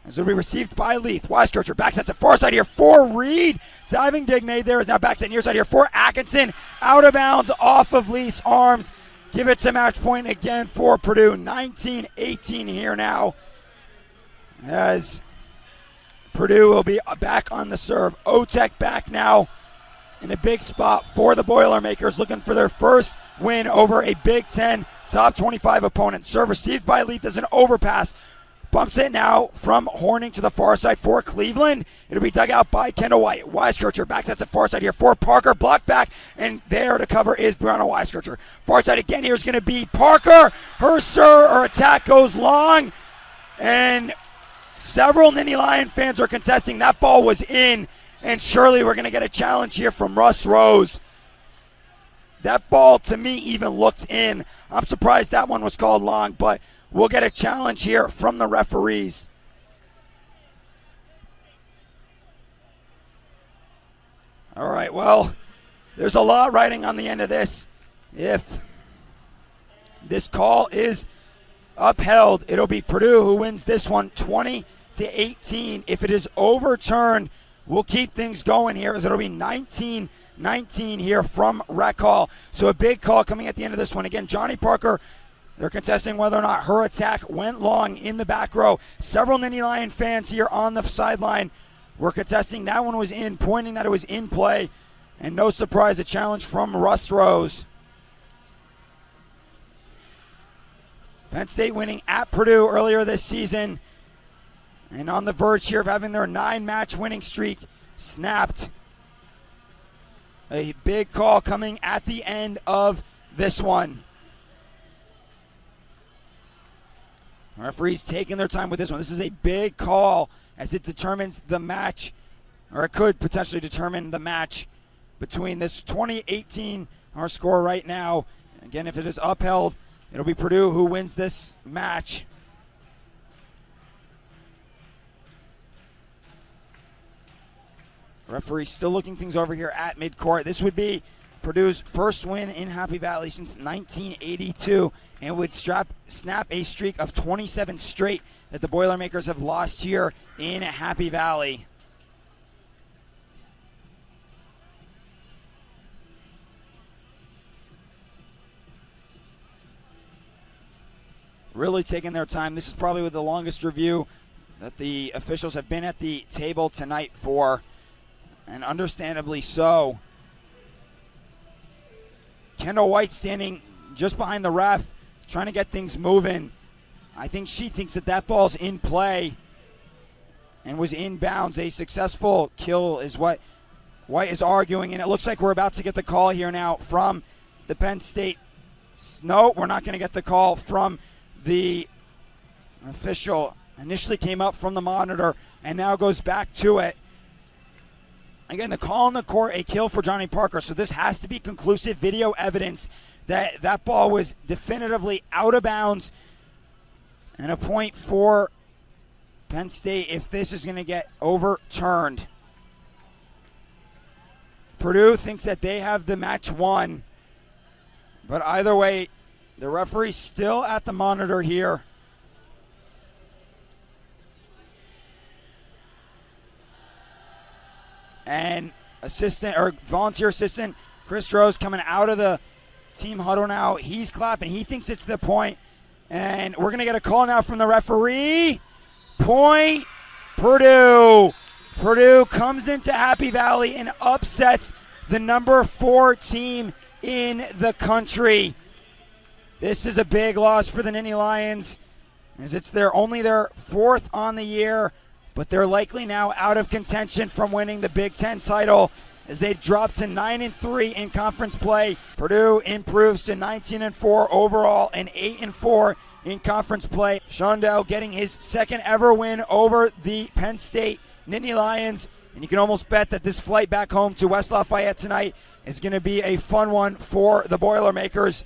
As it'll be received by Leith. Weiskircher back sets it far side here for Reed. Diving dig made there is now back set near side here for Atkinson. Out of bounds off of Leith's arms. Give it to match point again for Purdue. 19-18 here now, as Purdue will be back on the serve. Otek back now in a big spot for the Boilermakers, looking for their first win over a Big Ten top 25 opponent. Serve received by Leith as an overpass. Bumps it now from Horning to the far side for Cleveland. It'll be dug out by Kendall White. Weiskircher back to the far side here for Parker. Blocked back, and there to cover is Brianna Weiskircher. Far side again here is going to be Parker. Her attack goes long, and several Nittany Lion fans are contesting. That ball was in, and surely we're going to get a challenge here from Russ Rose. That ball, to me, even looked in. I'm surprised that one was called long, but we'll get a challenge here from the referees. All right, well, there's a lot riding on the end of this. If this call is upheld, it'll be Purdue who wins this one 20-18. If it is overturned, we'll keep things going here as it'll be 19-19 here from Rec Hall. So a big call coming at the end of this one. Again, Johnny Parker, they're contesting whether or not her attack went long in the back row. Several Nittany Lion fans here on the sideline were contesting that one was in, pointing that it was in play. And no surprise, a challenge from Russ Rose. Penn State winning at Purdue earlier this season and on the verge here of having their 9-match winning streak snapped. A big call coming at the end of this one. Referees taking their time with this one. This is a big call as it determines the match, or it could potentially determine the match between this 20-18, our score right now. Again, if it is upheld, it'll be Purdue who wins this match. Referee still looking things over here at midcourt. This would be Purdue's first win in Happy Valley since 1982 and would snap a streak of 27 straight that the Boilermakers have lost here in Happy Valley. Really taking their time. This is probably the longest review that the officials have been at the table tonight for, and understandably so. Kendall White standing just behind the ref, trying to get things moving. I think she thinks that that ball's in play and was in bounds. A successful kill is what White is arguing, and it looks like we're about to get the call here now from the Penn State. No, we're not going to get the call from the official. Initially came up from the monitor and now goes back to it. Again, the call on the court, a kill for Johnny Parker. So this has to be conclusive video evidence that that ball was definitively out of bounds, and a point for Penn State if this is going to get overturned. Purdue thinks that they have the match won, but either way, the referee's still at the monitor here. And volunteer assistant Chris Rose coming out of the team huddle now. He's clapping. He thinks it's the point. And we're going to get a call now from the referee. Point Purdue. Purdue comes into Happy Valley and upsets the number 4 team in the country. This is a big loss for the Nittany Lions, as it's only their 4th on the year, but they're likely now out of contention from winning the Big Ten title as they drop to 9-3 in conference play. Purdue improves to 19-4 overall and 8-4 in conference play. Shondell getting his 2nd ever win over the Penn State Nittany Lions, and you can almost bet that this flight back home to West Lafayette tonight is going to be a fun one for the Boilermakers.